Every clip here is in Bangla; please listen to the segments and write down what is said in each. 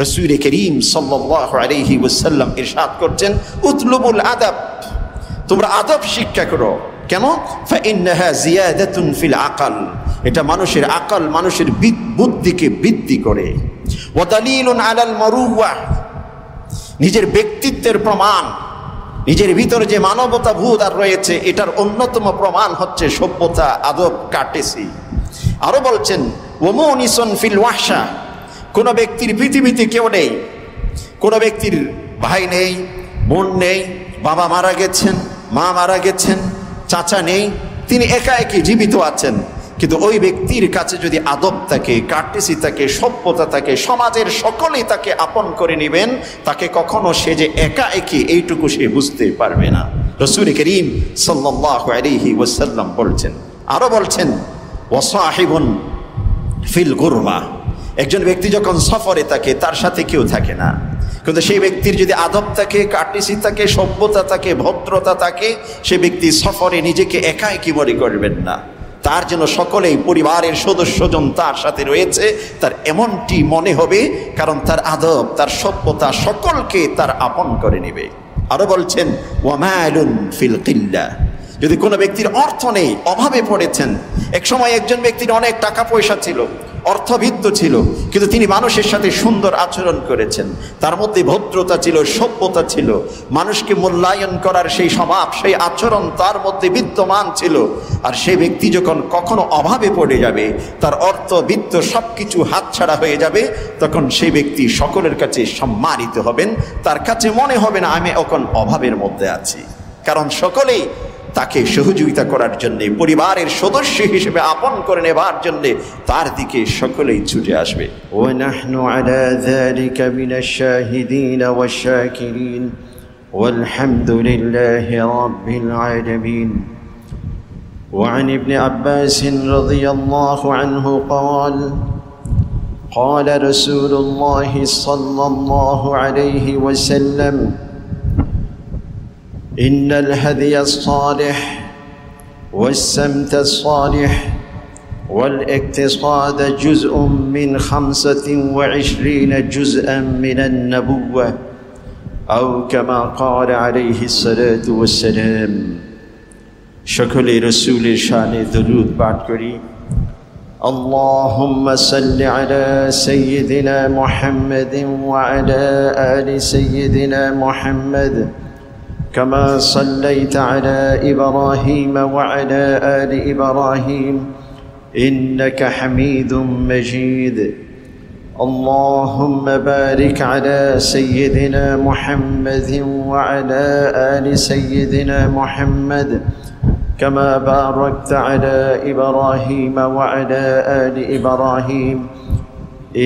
রাসূল করিম সাল্লাল্লাহু আলাইহি ওয়াসাল্লাম ইরশাদ করছেন, উতলুবুল আদাব, তোমরা আদব শিক্ষা করো। কেন? ফাইন্নাহা জিয়াদাতুন ফিল আকল, এটা মানুষের আকল, মানুষের বুদ্ধিকে বৃদ্ধি করে। ওয়া দালিলুন আলাল মারুওয়া, নিজের ব্যক্তিত্বের প্রমাণ, নিজের ভিতরে যে মানবতা বোধ আর রয়েছে এটার অন্যতম প্রমাণ হচ্ছে সভ্যতা, আদব, কার্টেসি। আরো বলছেন ওয়ামুনিসুন ফিল ওয়াহশা, কোন ব্যক্তির পৃথিবীতে কেউ নেই, কোন ব্যক্তির ভাই নেই, বোন নেই, বাবা মারা গেছেন, মা মারা গেছেন, চাচা নেই, তিনি একা একই জীবিত আছেন, কিন্তু ওই ব্যক্তির কাছে যদি আদব থাকে, কার্টেসি থাকে, সভ্যতা থাকে, সমাজের সকলেই তাকে আপন করে নেবেন, তাকে কখনো সে যে একা একই এইটুকু সে বুঝতে পারবে না। রাসূল করিম সাল্লাল্লাহু আলাইহি ওয়াসাল্লাম বলছেন। আরো বলছেন ওয়াসাহিবুন ফিল গুরবা, একজন ব্যক্তি যখন সফরে থাকে তার সাথে কেউ থাকে না, কিন্তু সেই ব্যক্তির যদি আদব থাকে, কার্টেসি থাকে, সভ্যতা থাকে, ভদ্রতা থাকে, সে ব্যক্তি সফরে নিজেকে একা একই মনে করবেন না, তার জন্য সকলেই পরিবারের সদস্যজন তার সাথে রয়েছে, তার এমনটি মনে হবে, কারণ তার আদব, তার সভ্যতা সকলকে তার আপন করে নেবে। আরো বলছেন ওয়ামালুন ফিল কিল্লা, যদি কোনো ব্যক্তির অর্থ নেই, অভাবে পড়েছেন, এক সময় একজন ব্যক্তির অনেক টাকা পয়সা ছিল, অর্থবিত্ত ছিল, কিন্তু তিনি মানুষের সাথে সুন্দর আচরণ করেছেন, তার মধ্যে ভদ্রতা ছিল, সভ্যতা ছিল, মানুষকে মূল্যায়ন করার সেই স্বভাব, সেই আচরণ তার মধ্যে বিদ্যমান ছিল। আর সেই ব্যক্তি যখন কখনো অভাবে পড়ে যাবে, তার অর্থ, বিত্ত সবকিছু হাতছাড়া হয়ে যাবে, তখন সেই ব্যক্তি সকলের কাছে সম্মানিত হবেন, তার কাছে মনে হবে না আমি এখন অভাবের মধ্যে আছি, কারণ সকলেই তাকে সহযোগিতা করার জন্যে, পরিবারের সদস্য হিসেবে আপন করে নেবার জন্যে তার দিকে সকলেই ছুটে আসবে। ونحن على ذلك من الشاهدين والشاكرين والحمد لله رب العالمين. وعن ابن عباس رضي الله عنه قال قال رسول الله صلى الله عليه وسلم إن الهدي الصالح والسمت الصالح والاقتصاد جزء من 25 جزءا من النبوة أو كما قال عليه الصلاة والسلام. شكرا رسول شان درود بعد كريم. اللهم صل على سيدنا محمد وعلى آل سيدنا محمد كما صليت على إبراهيم وعلى آل إبراهيم إنك حميد مجيد. اللهم بارك على سيدنا محمد وعلى آل سيدنا محمد كما باركت على إبراهيم وعلى آل إبراهيم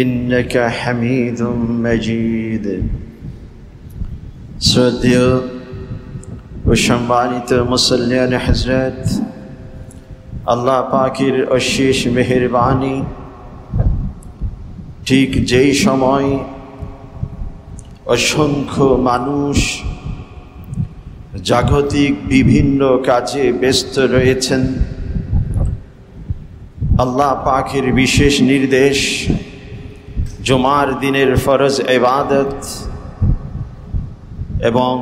إنك حميد مجيد. শ্রদ্ধেয় ও সম্মানিত মুসল্লিয়ান হযরত, আল্লাহ পাকের অশেষ মেহেরবানি, ঠিক যেই সময় অসংখ্য মানুষ জাগতিক বিভিন্ন কাজে ব্যস্ত রয়েছেন, আল্লাহ পাকের বিশেষ নির্দেশ জুমার দিনের ফরজ ইবাদত এবং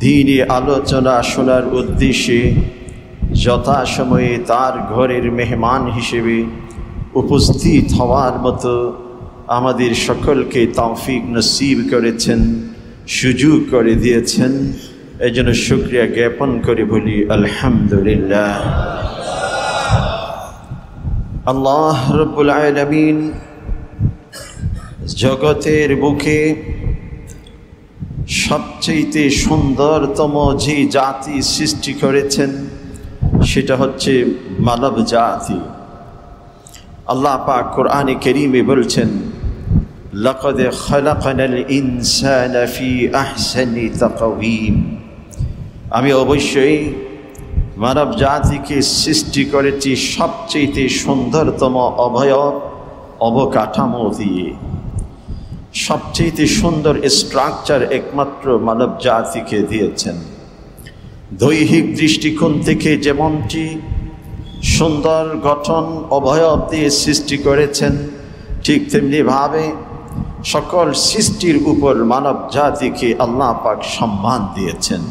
দ্বীনি আলোচনা শোনার উদ্দেশ্যে যথাসময়ে তার ঘরের মেহমান হিসেবে উপস্থিত হওয়ার মতো আমাদের সকলকে তৌফিক নসিব করেছেন, সুযোগ করে দিয়েছেন। এই জন্য শুকরিয়া জ্ঞাপন করে বলি আলহামদুলিল্লাহ। আল্লাহ রাব্বুল আলামিন জগতের বুকে সবচেয়ে সুন্দরতম যে জাতি সৃষ্টি করেছেন সেটা হচ্ছে মানব জাতি। আল্লাহ পাক কোরআনে কারীমে বলছেন, লাকাদ খালাকনাল ইনসানা ফি আহসানি তাকওয়িম, আমি অবশ্যই মানব জাতিকে সৃষ্টি করেছি সবচেয়ে সুন্দরতম অবকাঠামো দিয়ে। সবচেয়ে সুন্দর স্ট্রাকচার একমাত্র মানব জাতিকে দিয়েছেন। দৈহিক দৃষ্টিকোণ থেকে যেমনটি সুন্দর গঠন অবয়ব দিয়ে সৃষ্টি করেছেন, ঠিক তেমনিভাবে সকল সৃষ্টির উপর মানব জাতিকে আল্লাহ পাক সম্মান দিয়েছেন।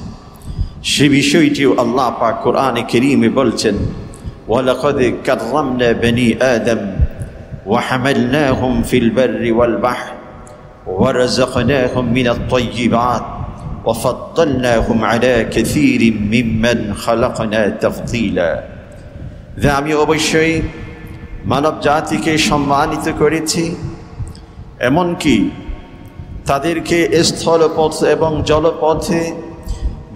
সে বিষয়টিও আল্লাহ পাক কোরআনে কারীমে বলছেন, ওয়ালাকাদ কাররামনা বনি আদম ওয়া হামালনাহুম ফিল বাররি ওয়াল বাহর ওয়া রাযাকনাহুম মিনাত তাইয়্যিবাত ওয়া ফাদ্দালনাহুম আলা কাসীরিম মিম্মান খালাকনা তাফদীলা। আমি অবশ্যই মানব জাতিকে সম্মানিত করেছি, এমনকি তাদেরকে স্থলপথ এবং জলপথে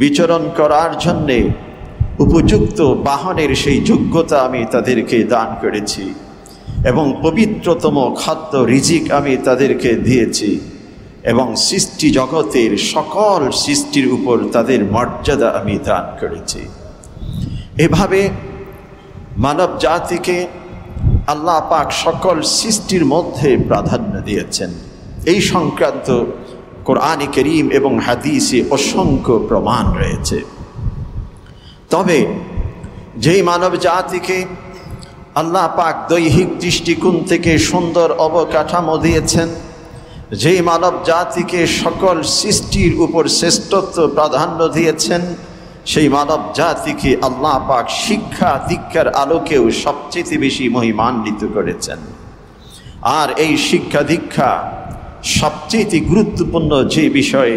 বিচরণ করার জন্যে উপযুক্ত বাহনের সেই যোগ্যতা আমি তাদেরকে দান করেছি এবং পবিত্রতম খাদ্য রিজিক আমি তাদেরকে দিয়েছি এবং সৃষ্টি জগতের সকল সৃষ্টির উপর তাদের মর্যাদা আমি দান করেছি। এভাবে মানব জাতিকে আল্লাহ পাক সকল সৃষ্টির মধ্যে প্রাধান্য দিয়েছেন। এই সংক্রান্ত কোরআনে কারীম এবং হাদিসে অসংখ্য প্রমাণ রয়েছে। তবে যেই মানব জাতিকে আল্লাহ পাক দৈহিক দৃষ্টিকোণ থেকে সুন্দর অবকাঠামো দিয়েছেন, যেই মানব জাতিকে সকল সৃষ্টির উপর শ্রেষ্ঠত্ব প্রাধান্য দিয়েছেন, সেই মানব জাতিকে আল্লাহ পাক শিক্ষা দীক্ষার আলোকেও সবচেয়ে বেশি মহিমান্বিত করেছেন। আর এই শিক্ষা দীক্ষা সবচেয়ে গুরুত্বপূর্ণ যে বিষয়,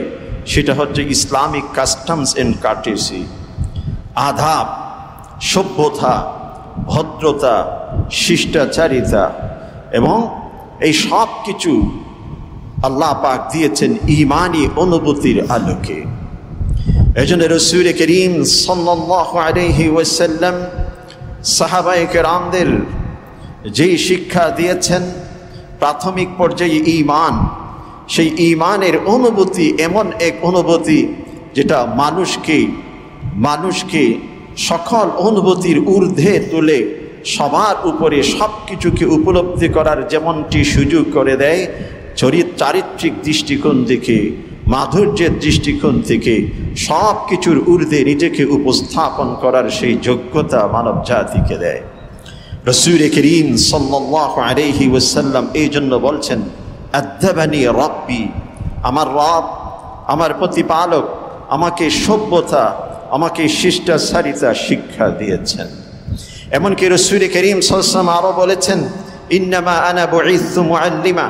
সেটা হচ্ছে ইসলামিক কাস্টমস এন্ড কার্টেসি, আদাব, সভ্যতা, ভদ্রতা, শিষ্টাচারিতা, এবং এই সব কিছু আল্লাহ পাক দিয়েছেন ঈমানি অনুভূতির আলোকে। এজন্য রাসূল করিম সাল্লাল্লাহু আলাইহি ওয়াসাল্লাম সাহাবায়ে কেরামদের যেই শিক্ষা দিয়েছেন, প্রাথমিক পর্যায়ে ঈমান, সেই ঈমানের অনুভূতি এমন এক অনুভূতি যেটা মানুষকে সকল অনুভূতির ঊর্ধ্বে তুলে সবার উপরে সব কিছুকে উপলব্ধি করার যেমনটি সুযোগ করে দেয়, চারিত্রিক দৃষ্টিকোণ থেকে, মাধুর্যের দৃষ্টিকোণ থেকে সব কিছুর ঊর্ধ্বে নিজেকে উপস্থাপন করার সেই যোগ্যতা মানব জাতিকে দেয়। রাসূল করিম সাল্লাল্লাহু আলাইহি ওয়াসাল্লাম এই জন্য বলছেন, আদ্দাবানি রাব্বি, আমার রব, আমার প্রতিপালক আমাকে সভ্যতা, আমাকে শিষ্টাচারিতা শিক্ষা দিয়েছেন। এমনকি রাসূল করিম সাল্লাল্লাহু আলাইহি ওয়াসাল্লাম আরও বলেছেন, ইন্নামা আনা বুইসতু মুআল্লিমা,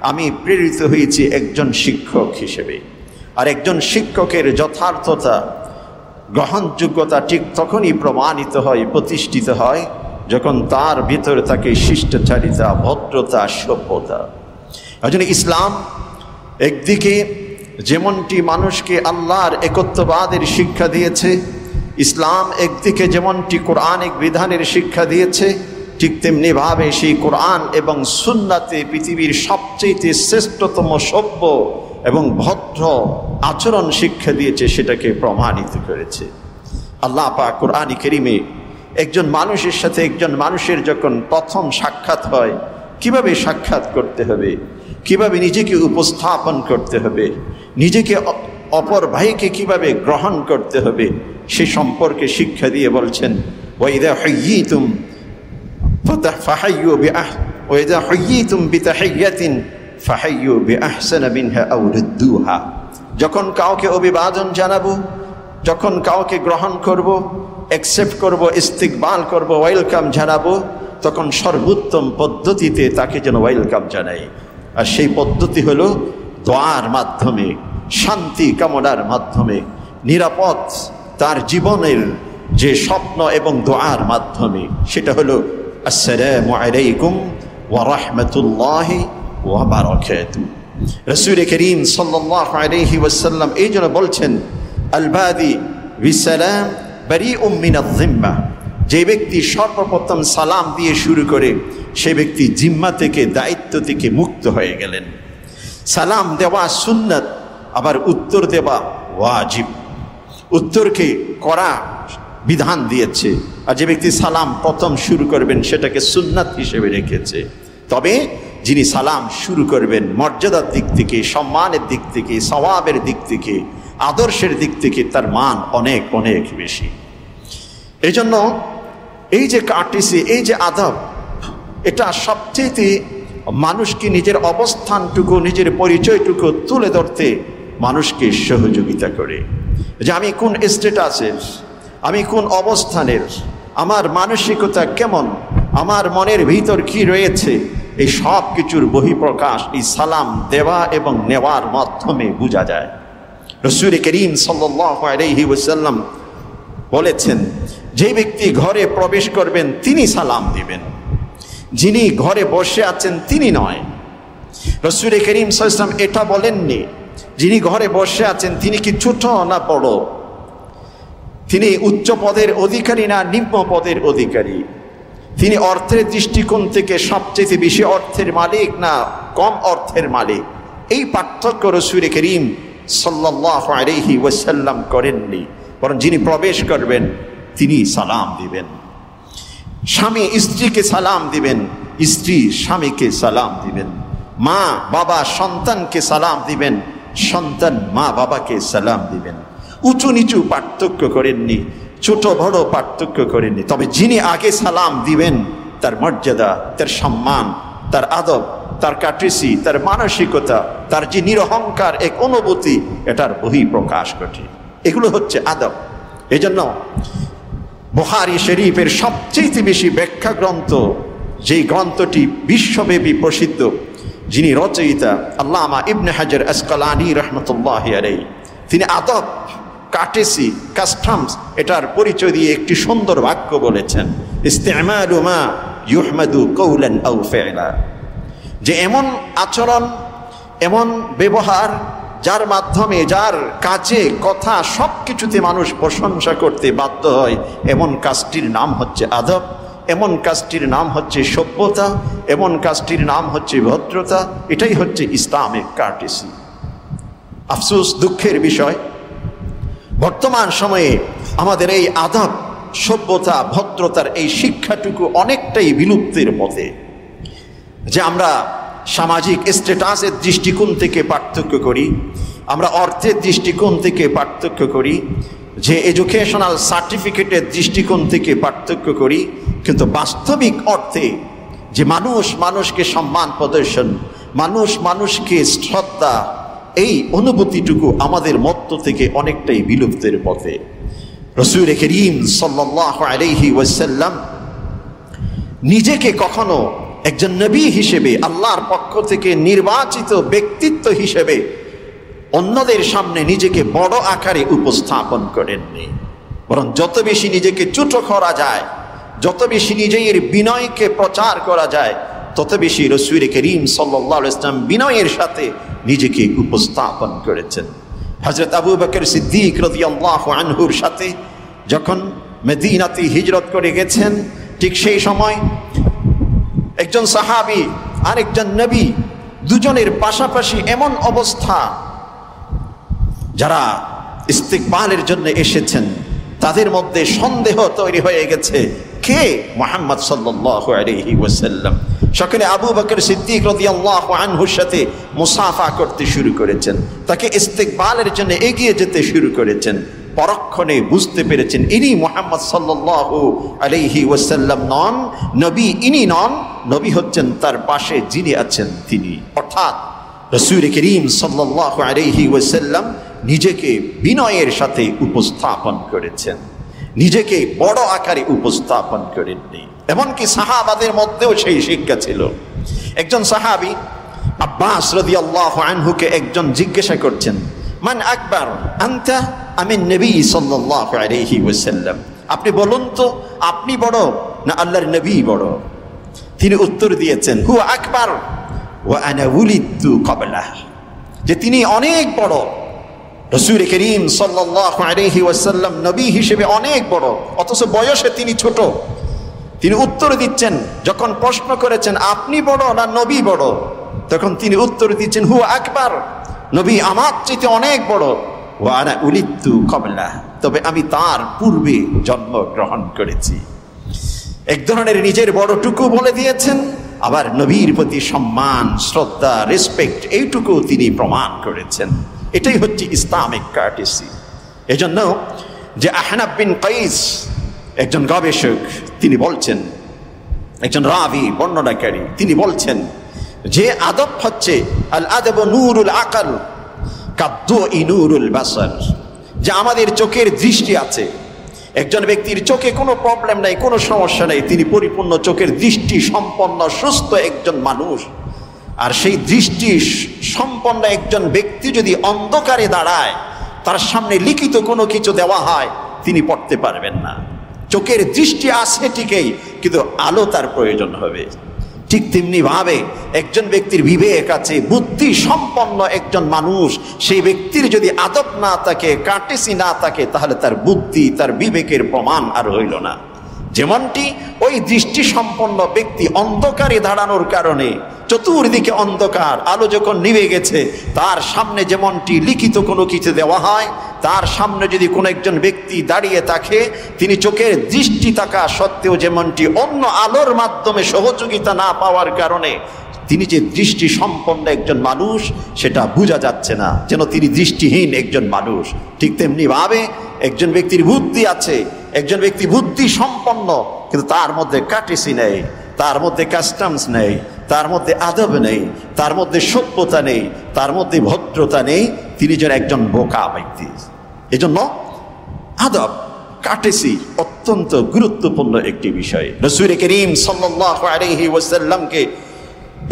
আমি প্রেরিত হয়েছি একজন শিক্ষক হিসেবে। আর একজন শিক্ষকের যথার্থতা, গ্রহণযোগ্যতা ঠিক তখনই প্রমাণিত হয়, প্রতিষ্ঠিত হয়, যখন তার ভিতরে থাকে শিষ্টাচারিতা, ভদ্রতা, সভ্যতা। এজন্য ইসলাম একদিকে যেমনটি মানুষকে আল্লাহর একত্ববাদের শিক্ষা দিয়েছে, ইসলাম একদিকে যেমনটি কোরআনিক বিধানের শিক্ষা দিয়েছে, ঠিক তেমনিভাবে সেই কোরআন এবং সুন্নাতে পৃথিবীর সবচেয়ে শ্রেষ্ঠতম সভ্য এবং ভদ্র আচরণ শিক্ষা দিয়েছে, সেটাকে প্রমাণিত করেছে। আল্লাহ পাক কোরআনে কারীমে একজন মানুষের সাথে একজন মানুষের যখন প্রথম সাক্ষাৎ হয়, কিভাবে সাক্ষাৎ করতে হবে, কিভাবে নিজেকে উপস্থাপন করতে হবে, নিজেকে অপর ভাইকে কিভাবে গ্রহণ করতে হবে, সে সম্পর্কে শিক্ষা দিয়ে বলছেন, ওয়াইদা হাইয়িতুম ফাহাইয়ু ওয়াইদা হাইয়িতুম বিতাহিয়াতিন ফাহাইয়ু বিআহসানা মিনহা আও রুদ্দুহা। যখন কাউকে অভিবাদন জানাবো, যখন কাউকে গ্রহণ করব, অ্যাকসেপ্ট করব, ইস্তিকবাল করব, ওয়েলকাম জানাবো, তখন সর্বোত্তম পদ্ধতিতে তাকে যেন ওয়েলকাম জানাই। আর সেই পদ্ধতি হলো দোয়ার মাধ্যমে, শান্তি কামনার মাধ্যমে, নিরাপদ তার জীবনের যে স্বপ্ন এবং দোয়ার মাধ্যমে, সেটা হলো আসসালামু আলাইকুম ওয়া রাহমাতুল্লাহি ওয়া বারাকাতুহু। রাসূল করিম সাল্লাল্লাহু আলাইহি ওয়াসাল্লাম এই জন্য বলছেন, আল বাদি বিসালাম বারিউম মিনাজ জিম্মা, যে ব্যক্তি সর্বপ্রথম সালাম দিয়ে শুরু করে, সে ব্যক্তি জিম্মা থেকে, দায়িত্ব থেকে মুক্ত হয়ে গেলেন। সালাম দেওয়া সুন্নাত, আবার উত্তর দেওয়া ওয়াজিব। উত্তরকে করা বিধান দিয়েছে, আর যে ব্যক্তি সালাম প্রথম শুরু করবেন সেটাকে সুন্নাত হিসেবে রেখেছে। তবে যিনি সালাম শুরু করবেন, মর্যাদার দিক থেকে, সম্মানের দিক থেকে, সওয়াবের দিক থেকে, আদর্শের দিক থেকে তার মান অনেক অনেক বেশি। এই জন্য এই যে কার্টেসি, এই যে আদব, এটা সবচেয়ে মানুষকে নিজের অবস্থানটুকু, নিজের পরিচয়টুকু তুলে ধরতে মানুষকে সহযোগিতা করে, যে আমি কোন স্ট্যাটাসের, আমি কোন অবস্থানের, আমার মানসিকতা কেমন, আমার মনের ভিতর কি রয়েছে, এই সব কিছুর বহিঃপ্রকাশ এই সালাম দেওয়া এবং নেওয়ার মাধ্যমে বোঝা যায়। রাসূল করিম সাল্লাল্লাহু আলাইহি ওয়াসাল্লাম বলেছেন, যে ব্যক্তি ঘরে প্রবেশ করবেন তিনি সালাম দিবেন, যিনি ঘরে বসে আছেন তিনি নয়। রাসূল করিম সাল্লাল্লাহু আলাইহি ওয়াসাল্লাম এটা বলেননি যিনি ঘরে বসে আছেন তিনি কি ছোট না বড়, তিনি উচ্চ পদের অধিকারী না নিম্ন পদের অধিকারী, তিনি অর্থের দৃষ্টিকোণ থেকে সবচেয়ে বেশি অর্থের মালিক না কম অর্থের মালিক, এই পার্থক্য রাসূল করিম সাল্লাল্লাহু আলাইহি ওয়াসাল্লাম করেননি। বরং যিনি প্রবেশ করবেন তিনি সালাম দিবেন। স্বামী স্ত্রীকে সালাম দিবেন, স্ত্রী স্বামীকে সালাম দিবেন, মা বাবা সন্তানকে সালাম দিবেন, সন্তান মা বাবাকে সালাম দিবেন। উঁচু নিচু পার্থক্য করেননি, ছোট বড় পার্থক্য করেননি। তবে যিনি আগে সালাম দিবেন তার মর্যাদা, তার সম্মান, তার আদব, তার কাট্রিসি, তার মানসিকতা, তার যে নিরহংকার এক অনুভূতি, এটার বহিঃপ্রকাশ ঘটে। এগুলো হচ্ছে আদব। এজন্য বুখারী শরীফের সবচেয়ে বেশি ব্যাখ্যা গ্রন্থ, যেই গ্রন্থটি বিশ্বব্যাপী প্রসিদ্ধ, যিনি রচয়িতা আল্লামা ইবনে হাজার আসকালানী রহমতুল্লাহি আলাইহি, তিনি আদব, কাটেসি, কাস্টমস এটার পরিচয় দিয়ে একটি সুন্দর বাক্য বলেছেন, ইস্তেমালু মা ইউহমাদু কওলান আও ফি'লা, যে এমন আচরণ, এমন ব্যবহার যার মাধ্যমে, যার কাজে, কথা সব কিছুতে মানুষ প্রশংসা করতে বাধ্য হয়, এমন কাজটির নাম হচ্ছে আদব, এমন কাজটির নাম হচ্ছে সভ্যতা, এমন কাজটির নাম হচ্ছে ভদ্রতা। এটাই হচ্ছে ইসলামিক কার্টেসি। আফসোস, দুঃখের বিষয়, বর্তমান সময়ে আমাদের এই আদব, সভ্যতা, ভদ্রতার এই শিক্ষাটুকু অনেকটাই বিলুপ্তির পথে। যে আমরা সামাজিক স্ট্যাটাসের দৃষ্টিকোণ থেকে পার্থক্য করি, আমরা অর্থের দৃষ্টিকোণ থেকে পার্থক্য করি, যে এডুকেশনাল সার্টিফিকেটের দৃষ্টিকোণ থেকে পার্থক্য করি, কিন্তু বাস্তবিক অর্থে যে মানুষ মানুষকে সম্মান প্রদর্শন, মানুষ মানুষকে শ্রদ্ধা, এই অনুভূতিটুকু আমাদের মধ্য থেকে অনেকটাই বিলুপ্তের পথে। রাসূল করিম সাল্লাল্লাহু আলাইহি ওয়াসাল্লাম নিজেকে কখনো একজন নবী হিসেবে, আল্লাহর পক্ষ থেকে নির্বাচিত ব্যক্তিত্ব হিসেবে অন্যদের সামনে নিজেকে বড় আকারে উপস্থাপন করেননি। বরং যত বেশি নিজেকে ছোট করা যায়, যত বেশি নিজের বিনয়কে প্রচার করা যায়, তত বেশি রাসূল করিম সাল্লাল্লাহু আলাইহি ওয়াসাল্লাম বিনয়ের সাথে নিজেকে উপস্থাপন করেছেন। হযরত আবু বকর সিদ্দিক রাদিয়াল্লাহু আনহুর সাথে যখন মদিনাতে হিজরত করে গেছেন, ঠিক সেই সময় একজন সাহাবী আর একজন নবী, দুজনের পাশাপাশি এমন অবস্থা, যারা ইস্তিকবালের জন্য এসেছেন তাদের মধ্যে সন্দেহ তৈরি হয়ে গেছে, কে মুহাম্মদ সাল্লাল্লাহু আলাইহি ওয়াসাল্লাম। সকলে আবু বকর সিদ্দিক রাদিয়াল্লাহু আনহুর সাথে মুসাফা করতে শুরু করেছেন, তাকে ইস্তিকবালের জন্য এগিয়ে যেতে শুরু করেছেন। পরক্ষণে বুঝতে পেরেছেন ইনি মুহাম্মদ সাল্লাল্লাহু আলাইহি ওয়াসাল্লাম নন, নবী ইনি নন, নবী হচ্ছেন তার পাশে যিনি আছেন তিনি। অর্থাৎ রাসূল করিম সাল্লাল্লাহু আলাইহি ওয়াসাল্লাম নিজেকে বিনয়ের সাথে উপস্থাপন করেছেন, নিজেকে বড় আকারে উপস্থাপন করেননি। এমনকি সাহাবাদের মধ্যেও সেই শিক্ষা ছিল। একজন সাহাবী আব্বাস রাদিয়াল্লাহু আনহুকে একজন জিজ্ঞাসা করছেন, মান আকবার আনতা আমিন নবী সাল্লাল্লাহু আলাইহি ওয়াসাল্লাম, আপনি বলুন তো আপনি বড় না আল্লাহর নবী বড়? তিনি উত্তর দিয়েছেন, হুয়া আকবার ওয়া আনা উলিদতু ক্বাবলাহ, যে তিনি অনেক বড়। রাসূল করিম সাল্লাল্লাহু আলাইহি ওয়াসাল্লাম নবী হিসেবে অনেক বড়, অথচ বয়সে তিনি ছোট। তিনি উত্তর দিচ্ছেন, যখন প্রশ্ন করেছেন আপনি বড় না নবী বড়, তখন তিনি উত্তর দিচ্ছেন, হুয়া আকবার, নবী আমার চেয়ে অনেক বড়, ওয়া আনা উলিদতু ক্বাবলাহ, তবে আমি তার পূর্বে জন্মগ্রহণ করেছি। এক ধরনের নিজের বড়টুকু বলে দিয়েছেন, আবার নবীর প্রতি সম্মান, শ্রদ্ধা, রেসপেক্ট এইটুকু তিনি প্রমাণ করেছেন। এটাই হচ্ছে ইসলামিক কার্টেসি। এজন্য যে আহনাফ বিন কাইস একজন গবেষক, তিনি বলছেন, একজন রাবি বর্ণনাকারী, তিনি বলছেন যে আদব হচ্ছে আল আদব নূরুল আকল কাদ্দুই নূরুল বাসার, যে আমাদের চোখের দৃষ্টি আছে। একজন ব্যক্তির চোখে কোনো প্রবলেম নাই, কোনো সমস্যা নেই, তিনি পরিপূর্ণ চোখের দৃষ্টি সম্পন্ন সুস্থ একজন মানুষ। আর সেই দৃষ্টি সম্পন্ন একজন ব্যক্তি যদি অন্ধকারে দাঁড়ায়, তার সামনে লিখিত কোনো কিছু দেওয়া হয়, তিনি পড়তে পারবেন না। চোখের দৃষ্টি আছে ঠিকই, কিন্তু আলো তার প্রয়োজন হবে। ঠিক তেমনি ভাবে একজন ব্যক্তির বিবেক আছে, বুদ্ধি সম্পন্ন একজন মানুষ, সেই ব্যক্তির যদি আদব না থাকে, কাটেসি না থাকে, তাহলে তার বুদ্ধি তার বিবেকের প্রমাণ আর হইল না। যেমনটি ওই দৃষ্টি সম্পন্ন ব্যক্তি অন্ধকারে দাঁড়ানোর কারণে, চতুর্দিকে অন্ধকার, আলো যখন নিভে গেছে, তার সামনে যেমনটি লিখিত কোনো কিছু দেওয়া হয়, তার সামনে যদি কোনো একজন ব্যক্তি দাঁড়িয়ে থাকে, তিনি চোখের দৃষ্টি থাকা সত্ত্বেও যেমনটি অন্য আলোর মাধ্যমে সহযোগিতা না পাওয়ার কারণে তিনি যে দৃষ্টি সম্পন্ন একজন মানুষ, সেটা বোঝা যাচ্ছে না, যেন তিনি দৃষ্টিহীন একজন মানুষ। ঠিক তেমনি ভাবে একজন ব্যক্তির বুদ্ধি আছে, একজন ব্যক্তি বুদ্ধি সম্পন্ন, কিন্তু তার মধ্যে কাটেসি নেই, তার মধ্যে কাস্টমস নেই, তার মধ্যে আদব নেই, তার মধ্যে সভ্যতা নেই, তার মধ্যে ভদ্রতা নেই, তিনি যেন একজন বোকা ব্যক্তি। এজন্য আদব কাটেসি অত্যন্ত গুরুত্বপূর্ণ একটি বিষয়। রাসূল করিম সাল্লাল্লাহু আলাইহি ওয়াসাল্লামকে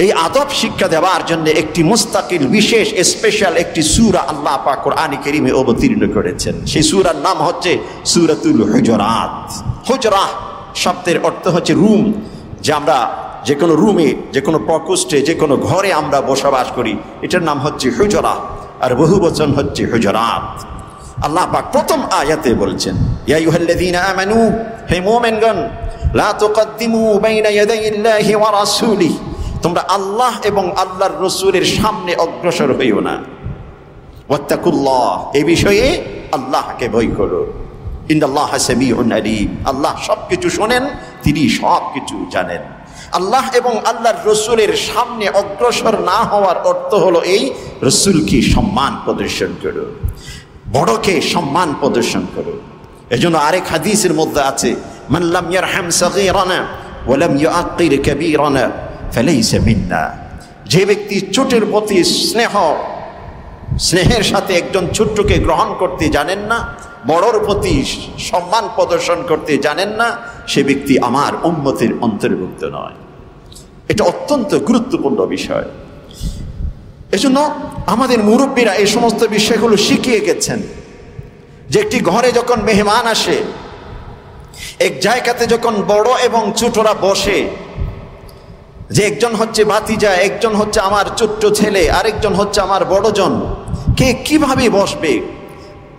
এই আদব শিক্ষা দেওয়ার জন্য একটি মুস্তাকিল বিশেষ স্পেশাল একটি সূরা আল্লাহ পাক কোরআনে কারীমে অবতীর্ণ করেছেন। সেই সূরার নাম হচ্ছে সূরাতুল হুজুরাত। হুজরা শব্দের অর্থ হচ্ছে রুম, যে আমরা যে কোনো রুমে, যে কোনো প্রকোষ্ঠে, যে কোনো ঘরে আমরা বসবাস করি, এটার নাম হচ্ছে হুজরা, আর বহুবচন হচ্ছে হুজুরাত। আল্লাহ পাক প্রথম আয়াতে বলছেন, ইয়া আইয়ুহাল্লাযীনা আমানু, হে মুমিনগণ, লা তুকদ্দিমু বাইনা ইয়াদাইল্লাহি ওয়া রাসূলিহি, তোমরা আল্লাহ এবং আল্লাহর রাসূলের সামনে অগ্রসর হইও না। ওয়াত্তাকুল্লাহ, এই বিষয়ে আল্লাহকে ভয় করো। ইন্নাল্লাহা সামিউন আলীম, আল্লাহ সবকিছু শোনেন, তিনি সবকিছু জানেন। আল্লাহ এবং আল্লাহর রাসূলের সামনে অগ্রসর না হওয়ার অর্থ হলো এই, রাসূলকে সম্মান প্রদর্শন করো, বড়কে সম্মান প্রদর্শন করো। এজন্য আরেক হাদিসের মধ্যে আছে, মান লাম ইয়ারহাম সাগীরানা ওয়া লাম ইউআক্কির কাবীরানা ফালাইসা মিন্না, যে ব্যক্তি ছোটের প্রতি স্নেহের সাথে একজন ছোট্টকে গ্রহণ করতে জানেন না, বড়র প্রতি সম্মান প্রদর্শন করতে জানেন না, সে ব্যক্তি আমার উম্মতের অন্তর্ভুক্ত নয়। এটা অত্যন্ত গুরুত্বপূর্ণ বিষয়। এজন্য আমাদের মুরব্বীরা এই সমস্ত বিষয়গুলো শিখিয়ে গেছেন, যে একটি ঘরে যখন মেহমান আসে, এক জায়গাতে যখন বড় এবং ছোটরা বসে, যে একজন হচ্ছে ভাতিজা, একজন হচ্ছে আমার ছোট্ট ছেলে, আরেকজন হচ্ছে আমার বড়জন, কে কিভাবে বসবে,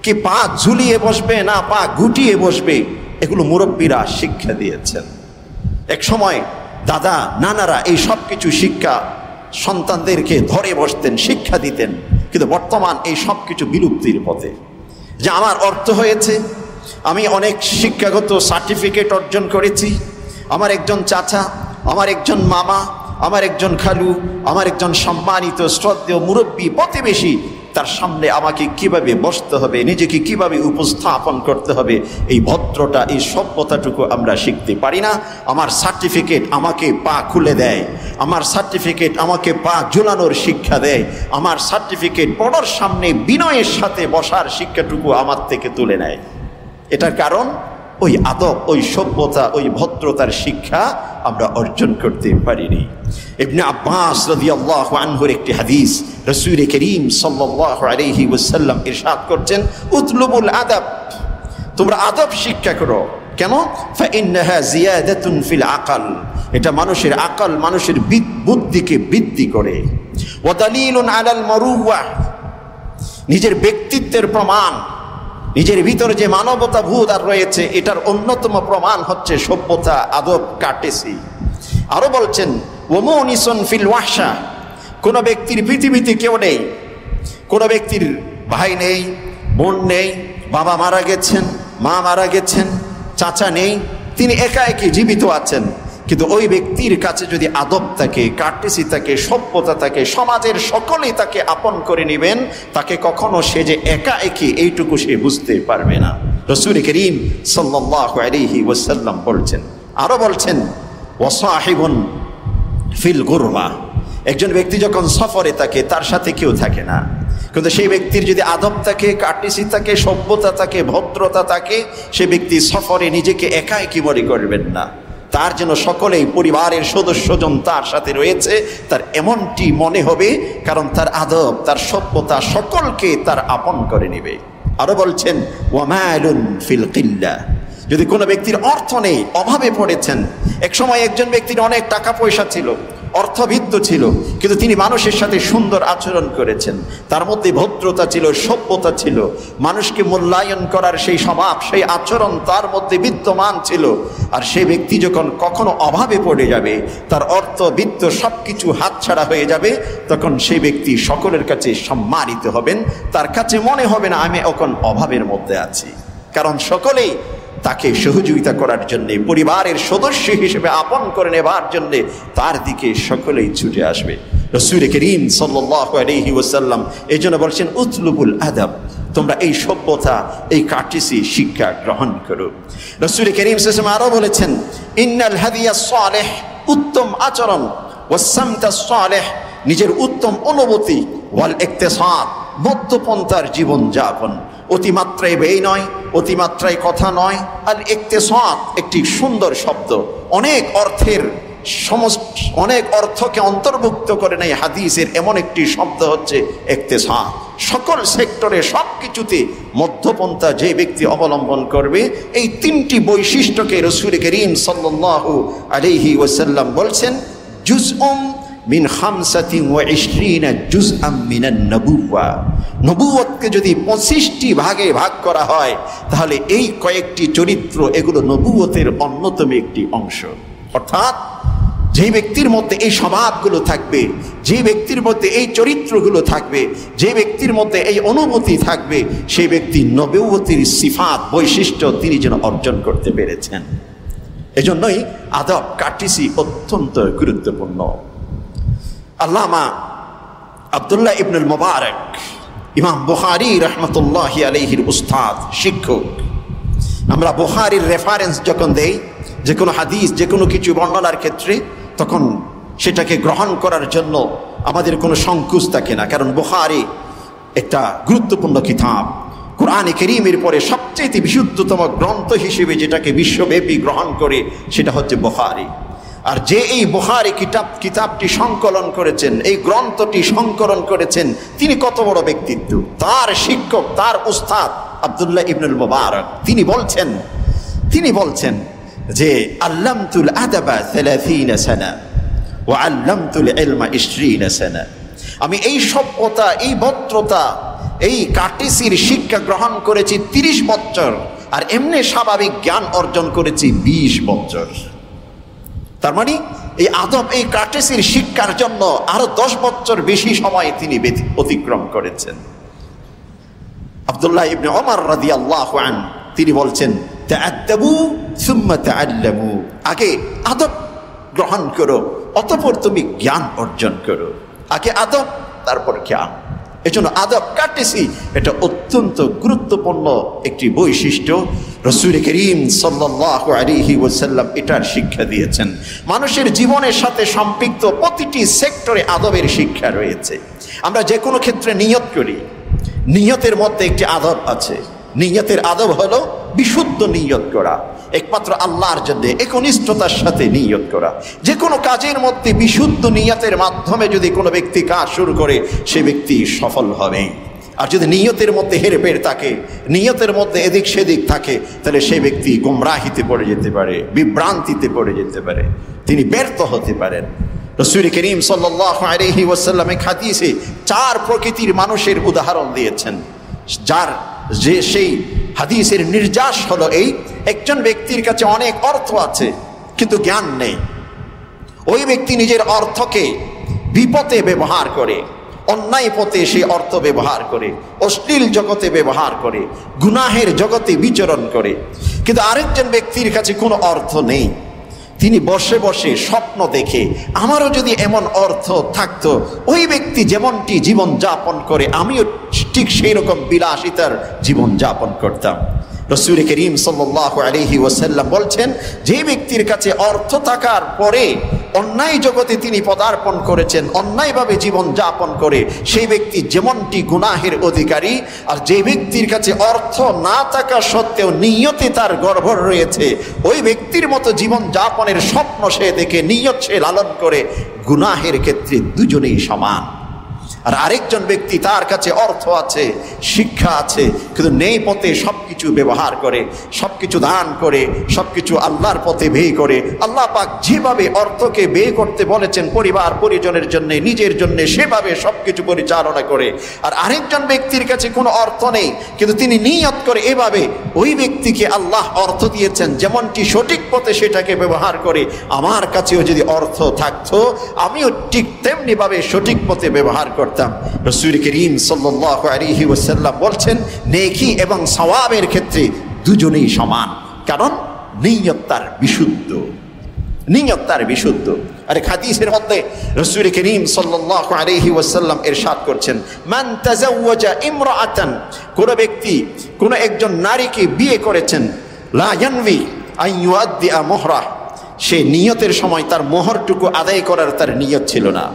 কে পা ঝুলিয়ে বসবে না পা গুটিয়ে বসবে, এগুলো মুরব্বীরা শিক্ষা দিয়েছেন। এক সময় দাদা নানারা এই সব কিছু শিক্ষা সন্তানদেরকে ধরে বসতেন, শিক্ষা দিতেন, কিন্তু বর্তমান এই সব কিছু বিলুপ্তির পথে। যে আমার অর্থ হয়েছে, আমি অনেক শিক্ষাগত সার্টিফিকেট অর্জন করেছি, আমার একজন চাচা, আমার একজন মামা, আমার একজন খালু, আমার একজন সম্মানিত শ্রদ্ধেয় মুরব্বী প্রতিবেশী, তার সামনে আমাকে কিভাবে বসতে হবে, নিজেকে কিভাবে উপস্থাপন করতে হবে, এই ভদ্রতা, এই সভ্যতাটুকু আমরা শিখতে পারি না। আমার সার্টিফিকেট আমাকে পা খুলে দেয়, আমার সার্টিফিকেট আমাকে পা ঝুলানোর শিক্ষা দেয়, আমার সার্টিফিকেট বড়র সামনে বিনয়ের সাথে বসার শিক্ষাটুকু আমার থেকে তুলে নেয়। এটার কারণ ওই আদব, ওই সভ্যতা, ওই ভদ্রতার শিক্ষা আমরা অর্জন করতে পারিনি। ইবনে আব্বাস রাদিয়াল্লাহু আনহুর একটি হাদিস, রাসূল করিম সাল্লাল্লাহু আলাইহি ওয়াসাল্লাম ইরশাদ করছেন, উতলুবুল আদাব, তোমরা আদব শিক্ষা করো। কেন? ফাইন্নাহা জিয়াদাতুন ফিল আকল, এটা মানুষের আকল, মানুষের বুদ্ধিকে বৃদ্ধি করে। ওয়া দালিলুন আলাল মারুওয়া, নিজের ব্যক্তিত্বের প্রমাণ, নিজের ভিতরে যে মানবতা বোধ আর রয়েছে, এটার অন্যতম প্রমাণ হচ্ছে সভ্যতা, আদব, কাটেসি। আরো বলছেন, ওয়ামুনিসুন ফিল ওয়াহশা, কোনো ব্যক্তির পৃথিবীতে কেউ নেই, কোনো ব্যক্তির ভাই নেই, বোন নেই, বাবা মারা গেছেন, মা মারা গেছেন, চাচা নেই, তিনি একা একই জীবিত আছেন, কিন্তু ওই ব্যক্তির কাছে যদি আদব থাকে, কার্টেসি থাকে, সভ্যতা থাকে, সমাজের সকলেই তাকে আপন করে নেবেন, তাকে কখনো সে যে একা একই এইটুকু সে বুঝতে পারবে না। রাসূল করিম সাল্লাল্লাহু আলাইহি ওয়াসাল্লাম বলছেন, আরো বলছেন, ওয়াসাহিবুন ফিল গুরবা, একজন ব্যক্তি যখন সফরে থাকে তার সাথে কেউ থাকে না, কিন্তু সেই ব্যক্তির যদি আদব থাকে, কার্টিসি থাকে, সভ্যতা থাকে, ভদ্রতা থাকে, সে ব্যক্তি সফরে নিজেকে একাই কি মনে করবেন না, তার যেন সকলেই পরিবারের সদস্যজন তার সাথে রয়েছে, তার এমনটি মনে হবে, কারণ তার আদব, তার সভ্যতা সকলকে তার আপন করে নেবে। আরো বলছেন ওয়ামালুন ফিল কিল্লা, যদি কোনো ব্যক্তির অর্থ নেই, অভাবে পড়েছেন, এক সময় একজন ব্যক্তির অনেক টাকা পয়সা ছিল, অর্থবিত্ত ছিল, কিন্তু তিনি মানুষের সাথে সুন্দর আচরণ করেছেন, তার মধ্যে ভদ্রতা ছিল, সভ্যতা ছিল, মানুষকে মূল্যায়ন করার সেই স্বভাব, সেই আচরণ তার মধ্যে বিদ্যমান ছিল। আর সেই ব্যক্তি যখন কখনো অভাবে পড়ে যাবে, তার অর্থ বিত্ত সব কিছু হাতছাড়া হয়ে যাবে, তখন সেই ব্যক্তি সকলের কাছে সম্মানিত হবেন, তার কাছে মনে হবে না আমি এখন অভাবের মধ্যে আছি, কারণ সকলেই তাকে সহযোগিতা করার জন্য, পরিবারের সদস্য হিসেবে আপন করে নেবার জন্য তার দিকে সকলেই ছুটে আসবে। রাসূল করিম সাল্লাল্লাহু আলাইহি ওয়াসাল্লাম এই জন্য বলছেন উতলুবুল আদাব, তোমরা এই সভ্যতা, এই কার্টিসি শিক্ষা গ্রহণ করো। রাসূল করিম সাল্লাল্লাহু আলাইহি ওয়াসাল্লাম আরো বলেছেন ইন্নাল হাদিয়াস সালেহ, উত্তম আচরণ, ওয়াসসামতাস সালেহ, নিজের উত্তম অনুভূতি, ওয়াল ইকতিসাদ, মধ্যপন্থার জীবন যাপন, অতিমাত্রায় ব্যয় নয়, অতিমাত্রায় কথা নয়। আর ইকতিসাদ একটি সুন্দর শব্দ, অনেক অর্থকে অন্তর্ভুক্ত করে নেয় হাদিসের এমন একটি শব্দ হচ্ছে ইকতিসাদ। সকল সেক্টরে, সব কিছুতে মধ্যপন্থা যে ব্যক্তি অবলম্বন করবে, এই তিনটি বৈশিষ্ট্যকে রাসূল করিম সাল্লাল্লাহু আলাইহি ওয়াসাল্লাম বলছেন জুজউম মিন 25 জুজআম মিনান নবুওয়া, নবুয়তকে যদি 25টি ভাগে ভাগ করা হয়, তাহলে এই কয়েকটি চরিত্র, এগুলো নবুয়তের অন্যতম একটি অংশ। অর্থাৎ যে ব্যক্তির মধ্যে এই স্বভাবগুলো থাকবে, যে ব্যক্তির মধ্যে এই চরিত্রগুলো থাকবে, যে ব্যক্তির মধ্যে এই অনুভূতি থাকবে, সেই ব্যক্তি নবুয়তের সিফাত, বৈশিষ্ট্য তিনি যেন অর্জন করতে পেরেছেন। এজন্যই আদব, কার্টিসি অত্যন্ত গুরুত্বপূর্ণ। আল্লামা আব্দুল্লাহ ইবনুল মুবারক, ইমাম বুখারী রাহমাতুল্লাহি আলাইহির উস্তাদ, শিক্ষক, আমরা বুখারীর রেফারেন্স যখন দেই, যে কোনো হাদিস, যে কোনো কিছু বর্ণনার ক্ষেত্রে, তখন সেটাকে গ্রহণ করার জন্য আমাদের কোনো সংকোচ থাকে না, কারণ বুখারী একটা গুরুত্বপূর্ণ কিতাব। কুরআনে কারীমের পরে সবচেয়ে বিশুদ্ধতম গ্রন্থ হিসেবে যেটাকে বিশ্বব্যাপী গ্রহণ করে, সেটা হচ্ছে বুখারী। আর যে এই বুখারী কিতাবটি সংকলন করেছেন, এই গ্রন্থটি সংকলন করেছেন, তিনি কত বড় ব্যক্তিত্ব! তার শিক্ষক, তার উস্তাদ আব্দুল্লাহ ইবনুল মুবারক, তিনি বলছেন যে আল্লামতুল আদাবা 30 সানা ওয়া আল্লামতুল ইলমা 20 সানা, আমি এই সভ্যতা, এই ভদ্রতা, এই কার্টিসির শিক্ষা গ্রহণ করেছি 30 বছর, আর এমনি স্বাভাবিক জ্ঞান অর্জন করেছি 20 বছর। তার মানে এই আদব, এই কার্টিসির শিক্ষার জন্য আরো 10 বছর বেশি সময় তিনি অতিক্রম করেছেন। আব্দুল্লাহ ইবনে ওমর রাদিয়াল্লাহু আনহু তিনি বলছেন তাআদ্দাবু সুম্মা তাআল্লামু, আগে আদব গ্রহণ করো, অতঃপর তুমি জ্ঞান অর্জন করো। আগে আদব, তারপর জ্ঞান। এজন্য আদব, কার্টিসি এটা অত্যন্ত গুরুত্বপূর্ণ একটি বৈশিষ্ট্য। রাসূল করিম সাল্লাল্লাহু আলাইহি ওয়াসাল্লাম এটার শিক্ষা দিয়েছেন। মানুষের জীবনের সাথে সম্পৃক্ত প্রতিটি সেক্টরে আদবের শিক্ষা রয়েছে। আমরা যে কোনো ক্ষেত্রে নিয়ত করি, নিয়তের মধ্যে একটি আদব আছে। নিয়তের আদব হলো বিশুদ্ধ নিয়ত করা, একমাত্র আল্লাহর জন্য একনিষ্ঠতার সাথে নিয়ত করা। যে কোনো কাজের মধ্যে বিশুদ্ধ নিয়তের মাধ্যমে যদি কোনো ব্যক্তি কাজ শুরু করে, সে ব্যক্তি সফল হবে। আর যদি নিয়তের মধ্যে হেরফের থাকে, নিয়তের মধ্যে এদিক সেদিক থাকে, তাহলে সেই ব্যক্তি গোমরাহিতে পড়ে যেতে পারে, বিভ্রান্তিতে পড়ে যেতে পারে, তিনি ব্যর্থ হতে পারেন। রাসূল করিম সাল্লাল্লাহু আলাইহি ওয়াসাল্লাম হাদিসে 4 প্রকৃতির মানুষের উদাহরণ দিয়েছেন, যে সেই হাদিসের নির্যাস হলো এই: একজন ব্যক্তির কাছে অনেক অর্থ আছে কিন্তু জ্ঞান নেই। ওই ব্যক্তি নিজের অর্থকে বিপথে ব্যবহার করে, অন্যায় পথে সেই অর্থ ব্যবহার করে, অশ্লীল জগতে ব্যবহার করে, গুনাহের জগতে বিচরণ করে। কিন্তু আরেকজন ব্যক্তির কাছে কোনো অর্থ নেই, তিনি বসে বসে স্বপ্ন দেখে আমারও যদি এমন অর্থ থাকতো, ওই ব্যক্তি যেমনটি জীবন যাপন করে আমিও ঠিক সেই রকম বিলাসিতার জীবন যাপন করতাম। রাসূল করিম সাল্লাল্লাহু আলাইহি ওয়াসাল্লাম বলছেন, যে ব্যক্তির কাছে অর্থ থাকার পরে অন্যায় জগতে তিনি পদার্পণ করেছেন, অন্যায়ভাবে জীবন যাপন করে, সেই ব্যক্তি যেমনটি গুনাহের অধিকারী। আর যে ব্যক্তির কাছে অর্থ না থাকা সত্ত্বেও নিয়তে তার গর্ভর রয়েছে, ওই ব্যক্তির মতো জীবন যাপনের স্বপ্ন সে দেখে নিয়ত সে লালন করে, গুনাহের ক্ষেত্রে দুজনেই সমান। আর আরেকজন ব্যক্তি, তার কাছে অর্থ আছে, শিক্ষা আছে, কিন্তু নেই পথে সব কিছু ব্যবহার করে, সব কিছু দান করে, সব কিছু আল্লাহর পথে ব্যয় করে। আল্লাহ পাক যেভাবে অর্থকে ব্যয় করতে বলেছেন পরিবার পরিজনের জন্য, নিজের জন্য, সেভাবে সব কিছু পরিচালনা করে। আর আরেকজন ব্যক্তির কাছে কোনো অর্থ নেই, কিন্তু তিনি নিয়ত করে এভাবে, ওই ব্যক্তিকে আল্লাহ অর্থ দিয়েছেন, যেমনটি সঠিক পথে সেটাকে ব্যবহার করে, আমার কাছেও যদি অর্থ থাকতো আমিও ঠিক তেমনিভাবে সঠিক পথে ব্যবহার করতাম। রাসূল করিম সাল্লাল্লাহু আলাইহি ওয়াসাল্লাম বলছেন, নেকি এবং সওয়াবের ক্ষেত্রে দুজনেই সমান, কারণ নিয়ত তার বিশুদ্ধ, নিয়ত তার বিশুদ্ধ। আর হাদিসের মধ্যে রাসূল করিম সাল্লাল্লাহু আলাইহি ওয়াসাল্লাম ইরশাদ করছেন, মান তাজাওয়াজা ইমরাআতান, কোন ব্যক্তি কোন একজন নারীকে বিয়ে করেছেন, লা ইয়ানভি আন ইউআদ্দিআ মুহরা, সে নিয়তের সময় তার মোহরটুকু আদায় করার তার নিয়ত ছিল না।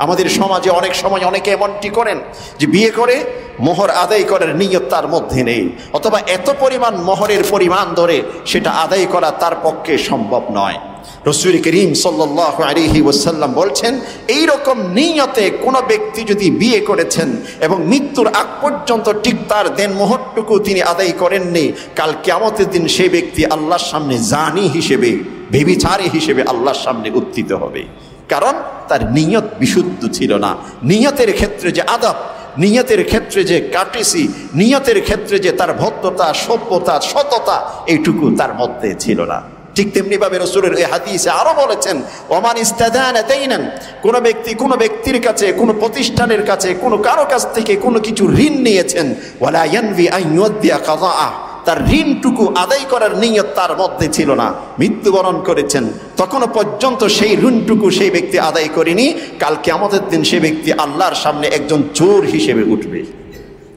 আমাদের সমাজে অনেক সময় অনেকে এমনটি করেন যে বিয়ে করে মোহর আদায় করার নিয়ত তার মধ্যে নেই, অথবা এত পরিমাণ মোহরের পরিমাণ ধরে সেটা আদায় করা তার পক্ষে সম্ভব নয়। রাসূল করিম সাল্লাল্লাহু আলাইহি ওয়াসাল্লাম বলছেন, এই রকম নিয়তে কোনো ব্যক্তি যদি বিয়ে করেছেন এবং মৃত্যুর আগ পর্যন্ত ঠিক তার দেন মোহরটুকু তিনি আদায় করেননি, কাল কিয়ামতের দিন সেই ব্যক্তি আল্লাহর সামনে জানি হিসেবে, ব্যভিচারী হিসেবে আল্লাহর সামনে উত্থিত হবে, কারণ তার নিয়ত বিশুদ্ধ ছিল না। নিয়তের ক্ষেত্রে যে আদব, নিয়তের ক্ষেত্রে যে কাটিসি, নিয়তের ক্ষেত্রে যে তার ভদ্রতা, সভ্যতা, সততা, এইটুকু তার মধ্যে ছিল না। ঠিক তেমনিভাবে রাসূলের এই হাদিসে আরো বলেছেন, ওমান ইস্তাদানা দাইনান, কোন ব্যক্তি কোন ব্যক্তির কাছে, কোন প্রতিষ্ঠানের কাছে, কোন কারো কাছ থেকে কোনো কিছু ঋণ নিয়েছেন, ওয়ালা ইয়ানভি আন ইউদ্দিয়া কাযাআ, তার ঋণটুকু আদায় করার নিয়ত তার মধ্যে ছিল না, মৃত্যুবরণ করেছেন, তখনও পর্যন্ত সেই ঋণটুকু সেই ব্যক্তি আদায় করেনি, কাল কিয়ামতের দিন সেই ব্যক্তি আল্লাহর সামনে একজন চোর হিসেবে উঠবে।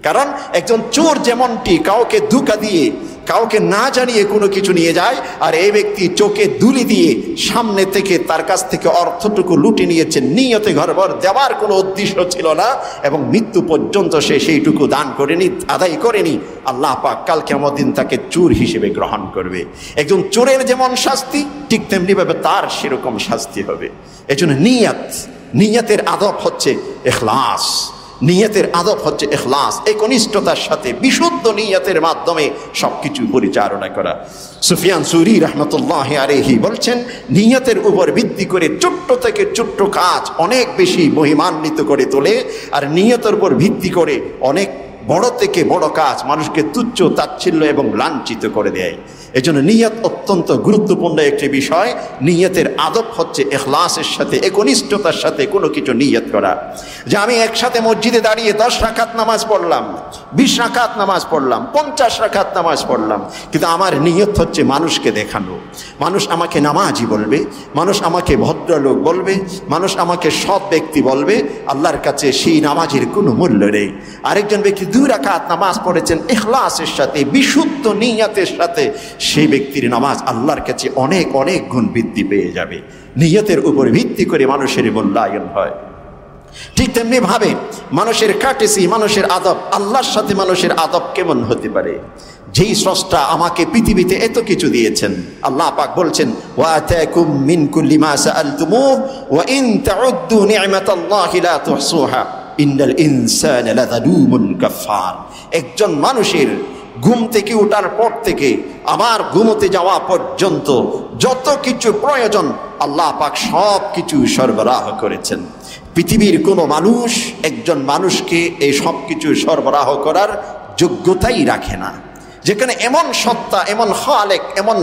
কারণ একজন চোর যেমনটি কাউকে ধোঁকা দিয়ে, কাউকে না জানিয়ে কোনো কিছু নিয়ে যায়, আর এই ব্যক্তি চোখে দুলি দিয়ে সামনে থেকে তার কাছ থেকে অর্থটুকু লুটে নিয়েছে, নিয়তে ঘরবর দেওয়ার কোনো উদ্দেশ্য ছিল না, এবং মৃত্যু পর্যন্ত সে সেইটুকু দান করেনি, আদায় করেনি। আল্লাহ পাক কাল কিয়ামত দিন তাকে চোর হিসেবে গ্রহণ করবে। একজন চোরের যেমন শাস্তি, ঠিক তেমনিভাবে তার সেরকম শাস্তি হবে। এজন্য নিয়তের আদব হচ্ছে ইখলাস, নিয়তের আদব হচ্ছে ইখলাস, একনিষ্ঠতার সাথে বিশুদ্ধ নিয়তের মাধ্যমে সবকিছু পরিচালনা করা। সুফিয়ান সুরি রাহমাতুল্লাহি আলাইহি বলছেন, নিয়তের উপর ভিত্তি করে ছোট্ট থেকে ছোট্ট কাজ অনেক বেশি মহিমান্বিত করে তোলে, আর নিয়তের উপর ভিত্তি করে অনেক বড় থেকে বড় কাজ মানুষকে তুচ্ছ, তাচ্ছিল্য এবং লাঞ্ছিত করে দেয়। এজন্য নিয়ত অত্যন্ত গুরুত্বপূর্ণ একটি বিষয়। নিয়তের আদব হচ্ছে ইখলাসের সাথে, একনিষ্ঠতার সাথে কোনো কিছু নিয়ত করা। যে আমি একসাথে মসজিদে দাঁড়িয়ে 10 রাকাত নামাজ পড়লাম, 20 রাকাত নামাজ পড়লাম, 50 রাকাত নামাজ পড়লাম, কিন্তু আমার নিয়ত হচ্ছে মানুষকে দেখানো, মানুষ আমাকে নামাজি বলবে, মানুষ আমাকে ভদ্রলোক বলবে, মানুষ আমাকে সৎ ব্যক্তি বলবে, আল্লাহর কাছে সেই নামাজের কোনো মূল্য নেই। আরেকজন ব্যক্তি 2 রাকাত নামাজ পড়েছেন ইখলাসের সাথে, বিশুদ্ধ নিয়তের সাথে, সেই ব্যক্তির নামাজ আল্লাহর কাছে অনেক অনেক গুণ বৃদ্ধি পেয়ে যাবে। নিয়তের উপর ভিত্তি করে মানুষের মূল্যায়ন হয়। ঠিক তেমনি ভাবে মানুষের কাটেসি, মানুষের আদব, আল্লাহর সাথে মানুষের আদব কেমন হতে পারে? যেই স্রষ্টা আমাকে পৃথিবীতে এত কিছু দিয়েছেন, আল্লাহ পাক বলছেন, ওয়া আতাকুম মিন কুল্লি মা সাআলতুমুহু ওয়া ইন তাউদ্দু নি'মাতাল্লাহি লা তুহসুহা ইন্নাল ইনসানা লাযালুমুন কাফফার। একজন মানুষের ঘুম থেকে ওঠার পর থেকে আবার ঘুমোতে যাওয়া পর্যন্ত যত কিছু প্রয়োজন আল্লাহ পাক সব কিছু সরবরাহ করেছেন। পৃথিবীর কোনো মানুষ একজন মানুষকে এই সব কিছু সরবরাহ করার যোগ্যতাই রাখে না। যেখানে এমন সত্তা, এমন খালেক, এমন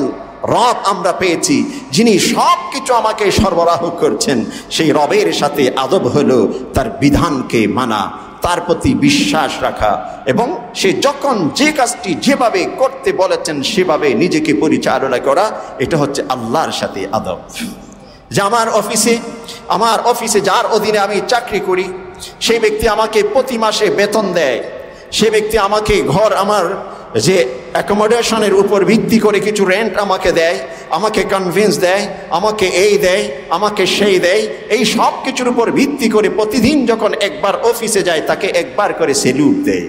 রব আমরা পেয়েছি যিনি সব কিছু আমাকে সরবরাহ করছেন, সেই রবের সাথে আদব হলো তার বিধানকে মানা, তার প্রতি বিশ্বাস রাখা, এবং সে যখন যে কাজটি যেভাবে করতে বলেছেন সেভাবে নিজেকে পরিচালনা করা। এটা হচ্ছে আল্লাহর সাথে আদব। যে আমার অফিসে যার অধীনে আমি চাকরি করি, সেই ব্যক্তি আমাকে প্রতি মাসে বেতন দেয়, সে ব্যক্তি আমাকে ঘর আমার যে অ্যাকোমোডেশনের উপর ভিত্তি করে কিছু রেন্ট আমাকে দেয়, আমাকে কনভিন্স দেয়, আমাকে এই দেয়, আমাকে সেই দেয়, এই সব কিছুর উপর ভিত্তি করে প্রতিদিন যখন একবার অফিসে যায় তাকে একবার করে সেলুট দেয়।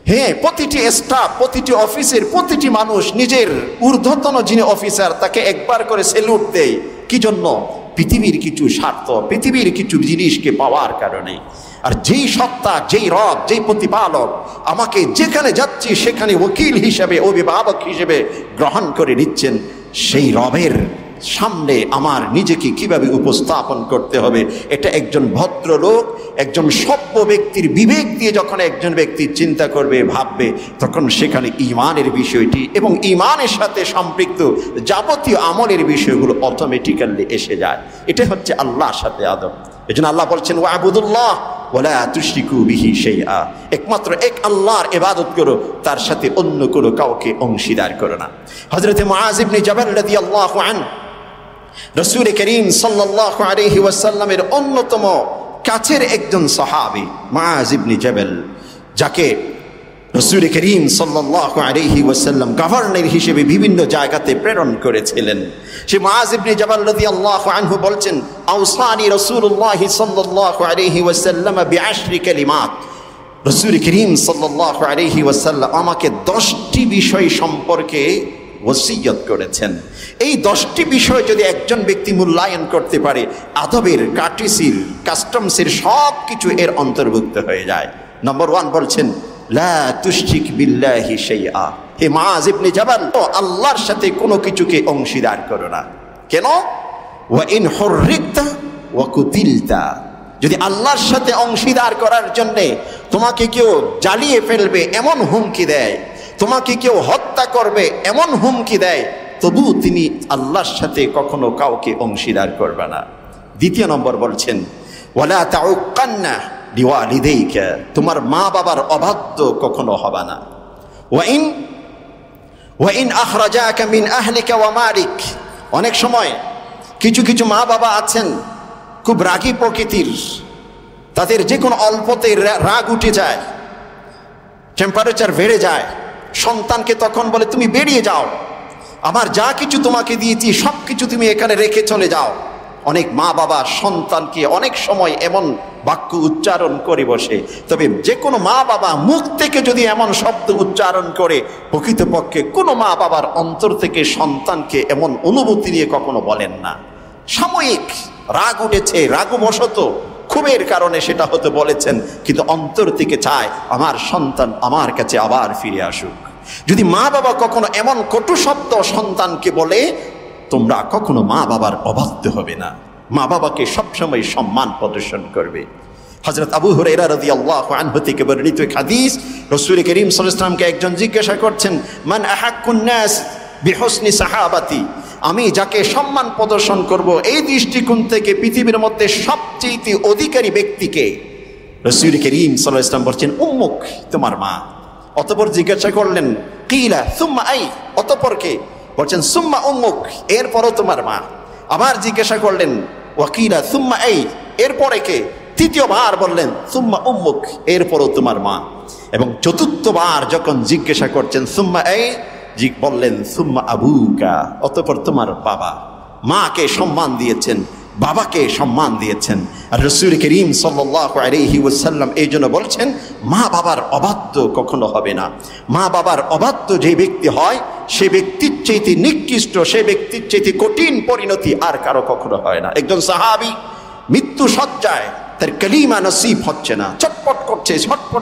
হ্যাঁ, প্রতিটি স্টাফ, প্রতিটি অফিসের প্রতিটি মানুষ নিজের ঊর্ধ্বতন যিনি অফিসার তাকে একবার করে সেলুট দেয়। কি জন্য? পৃথিবীর কিছু স্বার্থ, পৃথিবীর কিছু জিনিসকে পাওয়ার কারণে। আর যেই সত্তা, যেই রব, যেই প্রতিপালক আমাকে যেখানে যাচ্ছি সেখানে ওকিল হিসেবে, অভিভাবক হিসেবে গ্রহণ করে নিচ্ছেন, সেই রবের সামনে আমার নিজেকে কিভাবে উপস্থাপন করতে হবে, এটা একজন ভদ্রলোক, একজন সভ্য ব্যক্তির বিবেক দিয়ে যখন একজন ব্যক্তি চিন্তা করবে, ভাববে, তখন সেখানে ঈমানের বিষয়টি এবং ঈমানের সাথে সম্পৃক্ত যাবতীয় আমলের বিষয়গুলো অটোমেটিক্যালি এসে যায়। এটা হচ্ছে আল্লাহর সাথে আদব। এজন্য আল্লাহ বলছেন ওয়াবুদুল্লাহ ওয়ালা তুশরিকু বিহি শাইআ, একমাত্র এক আল্লাহর ইবাদত করো, তার সাথে অন্য কোনো কাউকে অংশীদার করো না। হযরত মুআয ইবনে জাবাল রাদিয়াল্লাহু আনহু রাসূল করিম সাল্লাল্লাহু আলাইহি ওয়াসাল্লামের অন্যতম কাছের একজন সাহাবী মুআয ইবনে জাবাল, যাকে রাসূল করিম সাল্লাল্লাহু আলাইহি ওয়াসাল্লাম গভর্নর হিসেবে বিভিন্ন জায়গাতে প্রেরণ করেছিলেন। সে মুআয ইবনে জাবাল রাদিয়াল্লাহু আনহু বলছেন, আওসানি রাসূলুল্লাহ সাল্লাল্লাহু আলাইহি ওয়াসাল্লাম বিআশরি কালিমাত, রাসূল করিম সাল্লাল্লাহু আলাইহি ওয়াসাল্লাম আমাকে 10টি বিষয় সম্পর্কে ওসিয়ত করেছেন। এই 10টি বিষয় যদি একজন ব্যক্তি মূল্যায়ন করতে পারে, আদবের, কাটিসির, কাস্টমসের সব কিছু এর অন্তর্ভুক্ত হয়ে যায়। নম্বর 1 বলছেন, লা তুশরিক বিল্লাহি শাইআ, হে মুআয ইবনে জাবাল, আল্লাহর সাথে কোনো কিছুকে অংশীদার করো না। কেন? ওয়া ইন হুররিকতা ওয়া কুতিলতা, যদি আল্লাহর সাথে অংশীদার করার জন্য তোমাকে কেউ জ্বালিয়ে ফেলবে এমন হুমকি দেয়, তোমাকে কেউ হত্যা করবে এমন হুমকি দেয়, তবু তিনি আল্লাহর সাথে কখনো কাউকে অংশীদার করবে না। দ্বিতীয় নম্বর বলছেন, ওয়ালা তাউক্কান্না লিওয়ালিদাইকা, তোমার মা বাবার অবাধ্য কখনো হবে না। ওয়া ইন আখরাজাকা মিন আহলিকা ওয়া মালিক, অনেক সময় কিছু কিছু মা বাবা আছেন খুব রাগী প্রকৃতির, তাদের যে কোনো অল্পতে রাগ উঠে যায়, টেম্পারেচার বেড়ে যায়, সন্তানকে তখন বলে তুমি বেরিয়ে যাও, আমার যা কিছু তোমাকে দিয়েছি সব কিছু তুমি এখানে রেখে চলে যাও। অনেক মা বাবা সন্তানকে অনেক সময় এমন বাক্য উচ্চারণ করে বসে, তবে যে কোনো মা বাবা মুখ থেকে যদি এমন শব্দ উচ্চারণ করে, প্রকৃতপক্ষে কোনো মা বাবার অন্তর থেকে সন্তানকে এমন অনুভূতি নিয়ে কখনো বলেন না। সাময়িক রাগ উঠেছে, রাগবশত ক্ষোভের কারণে সেটা হতে বলেছেন, কিন্তু অন্তর থেকে চায় আমার সন্তান আমার কাছে আবার ফিরে আসুক। যদি মা বাবা কখনো এমন কটু শব্দ সন্তানকে বলে, তোমরা কখনো মা বাবার অবাধ্য হবে না, মা বাবাকে সবসময় সম্মান প্রদর্শন করবে। হযরত আবু হুরায়রা রাদিয়াল্লাহু আনহু থেকে বর্ণিত হাদিস, রাসূল করিম সাল্লাল্লাহু আলাইহি ওয়াসাল্লামকে একজন জিজ্ঞাসা করছেন, মান আহাক্কুন নাস বিহুসনি সাহাবাতি, আমি যাকে সম্মান প্রদর্শন করব এই দৃষ্টিকোণ থেকে পৃথিবীর মধ্যে সবচেয়ে অধিকারী ব্যক্তিকে? রাসূল করিম সাল্লাল্লাহু আলাইহি ওয়াসাল্লাম বলছেন, উম্মুক, তোমার মা। অতঃপর জিজ্ঞাসা করলেন, কিলা সুম্মা আই, অতঃপর কে? বলছেন সুম্মা উম্মুক, এরপরও তোমার মা। আবার জিজ্ঞাসা করলেন, ওয়াকিলা সুম্মা আই, এরপরে কে? তৃতীয়বার বললেন সুম্মা উম্মুক, এরপরও তোমার মা। এবং চতুর্থবার যখন জিজ্ঞাসা করছেন সুম্মা আই, বললেন সুম্মা আবুকা, অতঃপর তোমার বাবা। মাকে সম্মান দিয়েছেন, বাবাকে সম্মান দিয়েছেন। আর রাসূল করিম সাল্লাল্লাহু আলাইহি ওয়াসাল্লাম এই জন্য বলছেন, মা বাবার অবাধ্য কখনো হবে না। মা বাবার অবাধ্য যে ব্যক্তি হয়, সে ব্যক্তির চাইতে নিকৃষ্ট, সে ব্যক্তির চাইতে কঠিন পরিণতি আর কারো কখনো হয় না। একজন সাহাবী মৃত্যু সজ্জায়, তার কালিমা নসিব হচ্ছে না, ছটফট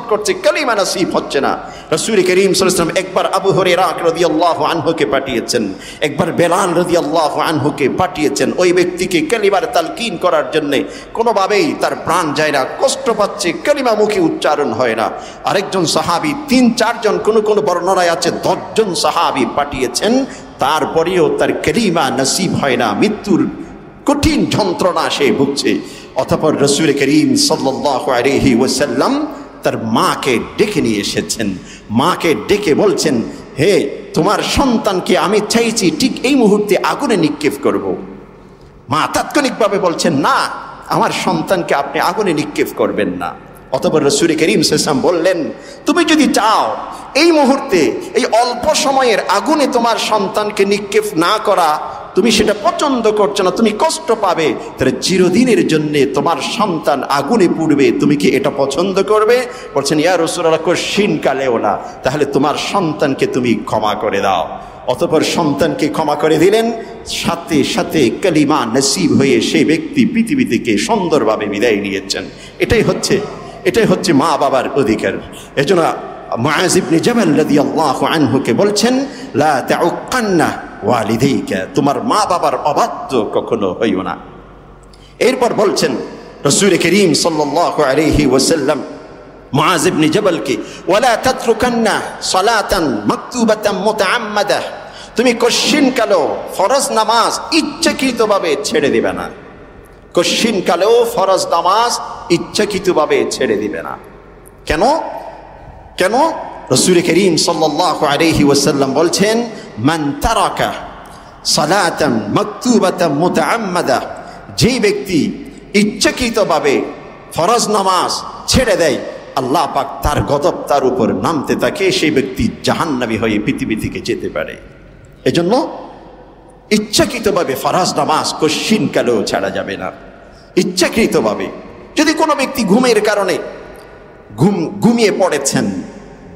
করছে, কালিমা নসিব হচ্ছে না। রাসূল করিম সাল্লাল্লাহু আলাইহি ওয়াসাল্লাম একবার আবু হুরায়রা রাদিয়াল্লাহু আনহুকে পাঠিয়েছেন, একবার বেলাল রাদিয়াল্লাহু আনহুকে পাঠিয়েছেন ওই ব্যক্তিকে কালিমার তালকিন করার জন্য। কোনোভাবেই তার প্রাণ যায় না, কষ্ট পাচ্ছে, কালিমা মুখে উচ্চারণ হয় না। আরেকজন সাহাবী, 3-4 জন, কোন বর্ণনায় আছে 10 জন সাহাবী পাঠিয়েছেন, তারপরেও তার কালিমা নসিব হয় না, মৃত্যুর কঠিন যন্ত্রণা সে ভুগছে। অতঃপর রাসূল করিম সাল্লাল্লাহু আলাইহি ওয়াসাল্লাম তার মাকে ডেকে নিয়ে এসেছেন। মাকে ডেকে বলছেন, হে, তোমার সন্তানকে আমি চাইছি ঠিক এই মুহূর্তে আগুনে নিক্ষেপ করব। মা তাৎক্ষণিকভাবে বলছেন, না, আমার সন্তানকে আপনি আগুনে নিক্ষেপ করবেন না। অতঃপর রাসূল করিম সাল্লাল্লাহু আলাইহি ওয়াসাল্লাম বললেন, তুমি যদি চাও এই মুহূর্তে এই অল্প সময়ের আগুনে তোমার সন্তানকে নিক্ষেপ না করা, তুমি সেটা পছন্দ করছো না, তুমি কষ্ট পাবে, তাহলে চিরদিনের জন্য তোমার সন্তান আগুনে পুড়বে, তুমি কি এটা পছন্দ করবে? বলছেন ইয়া রাসূলুল্লাহ, কশিন কালেও না। তাহলে তোমার সন্তানকে তুমি ক্ষমা করে দাও। অতঃপর সন্তানকে ক্ষমা করে দিলেন, সাথে সাথে কালিমা নসিব হয়ে সেই ব্যক্তি পৃথিবী থেকে সুন্দরভাবে বিদায় নিয়েছেন। এটাই হচ্ছে মা বাবার অধিকার। এজন্য মুআয ইবনে জাবাল রাদিয়াল্লাহু আনহুকে বলছেন, লা তাউক্কান্না ওয়ালিদাইকা, তোমার মা বাবার অবাধ্য কখনো হইও না। এরপর বলছেন রাসূল করিম সাল্লাল্লাহু আলাইহি ওয়াসাল্লাম মুআয ইবনে জাবালকে, ওয়ালা তাতরুকান্না সালাতান মাকতুবাতান মুতাআম্মাদা, তুমি কশিন কালেও ফরজ নামাজ ইচ্ছাকৃতভাবে ছেড়ে দিবে না। কশিন কালেও ফরজ নামাজ ইচ্ছাকৃতভাবে ছেড়ে দিবে না। কেন? রাসূল করিম সাল্লাল্লাহু আলাইহি ওয়াসাল্লাম বলছেন, মান তারাকা সালাতান মাকতুবাতান মুতাআম্মাদা, যেই ব্যক্তি ইচ্ছাকৃতভাবে ফরজ নামাজ ছেড়ে দেয়, আল্লাহ পাক তার গজব তার উপর নামতে থাকে, সেই ব্যক্তি জাহান্নামী হয়ে পৃথিবী থেকে যেতে পারে। এজন্য ইচ্ছাকৃতভাবে ফরজ নামাজ কশিন কালেও ছাড়া যাবে না। ইচ্ছাকৃতভাবে যদি কোনো ব্যক্তি ঘুমের কারণে ঘুমিয়ে পড়েছেন,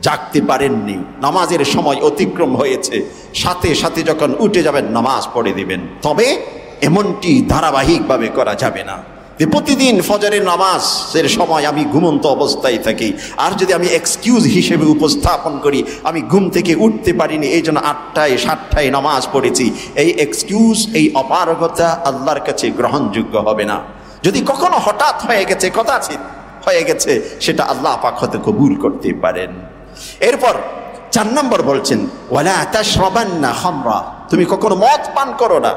জাগতে পারেননি, নামাজের সময় অতিক্রম হয়েছে, সাথে সাথে যখন উঠে যাবেন নামাজ পড়ে দিবেন। তবে এমনটি ধারাবাহিকভাবে করা যাবে না যে প্রতিদিন ফজরের নামাজের সময় আমি ঘুমন্ত অবস্থায় থাকি, আর যদি আমি এক্সকিউজ হিসেবে উপস্থাপন করি আমি ঘুম থেকে উঠতে পারিনি, এই জন্য 8টায় 7টায় নামাজ পড়েছি, এই এক্সকিউজ, এই অপারগতা আল্লাহর কাছে গ্রহণযোগ্য হবে না। যদি কখনো হঠাৎ হয়ে গেছে, কদাচিৎ হয়ে গেছে, সেটা আল্লাহ পাক হয়তো কবুল করতে পারেন। এরপর 4 নম্বর বলছেন, ওয়ালা তাশরাবান্না খামরা, তুমি কখনো মদ পান করো না।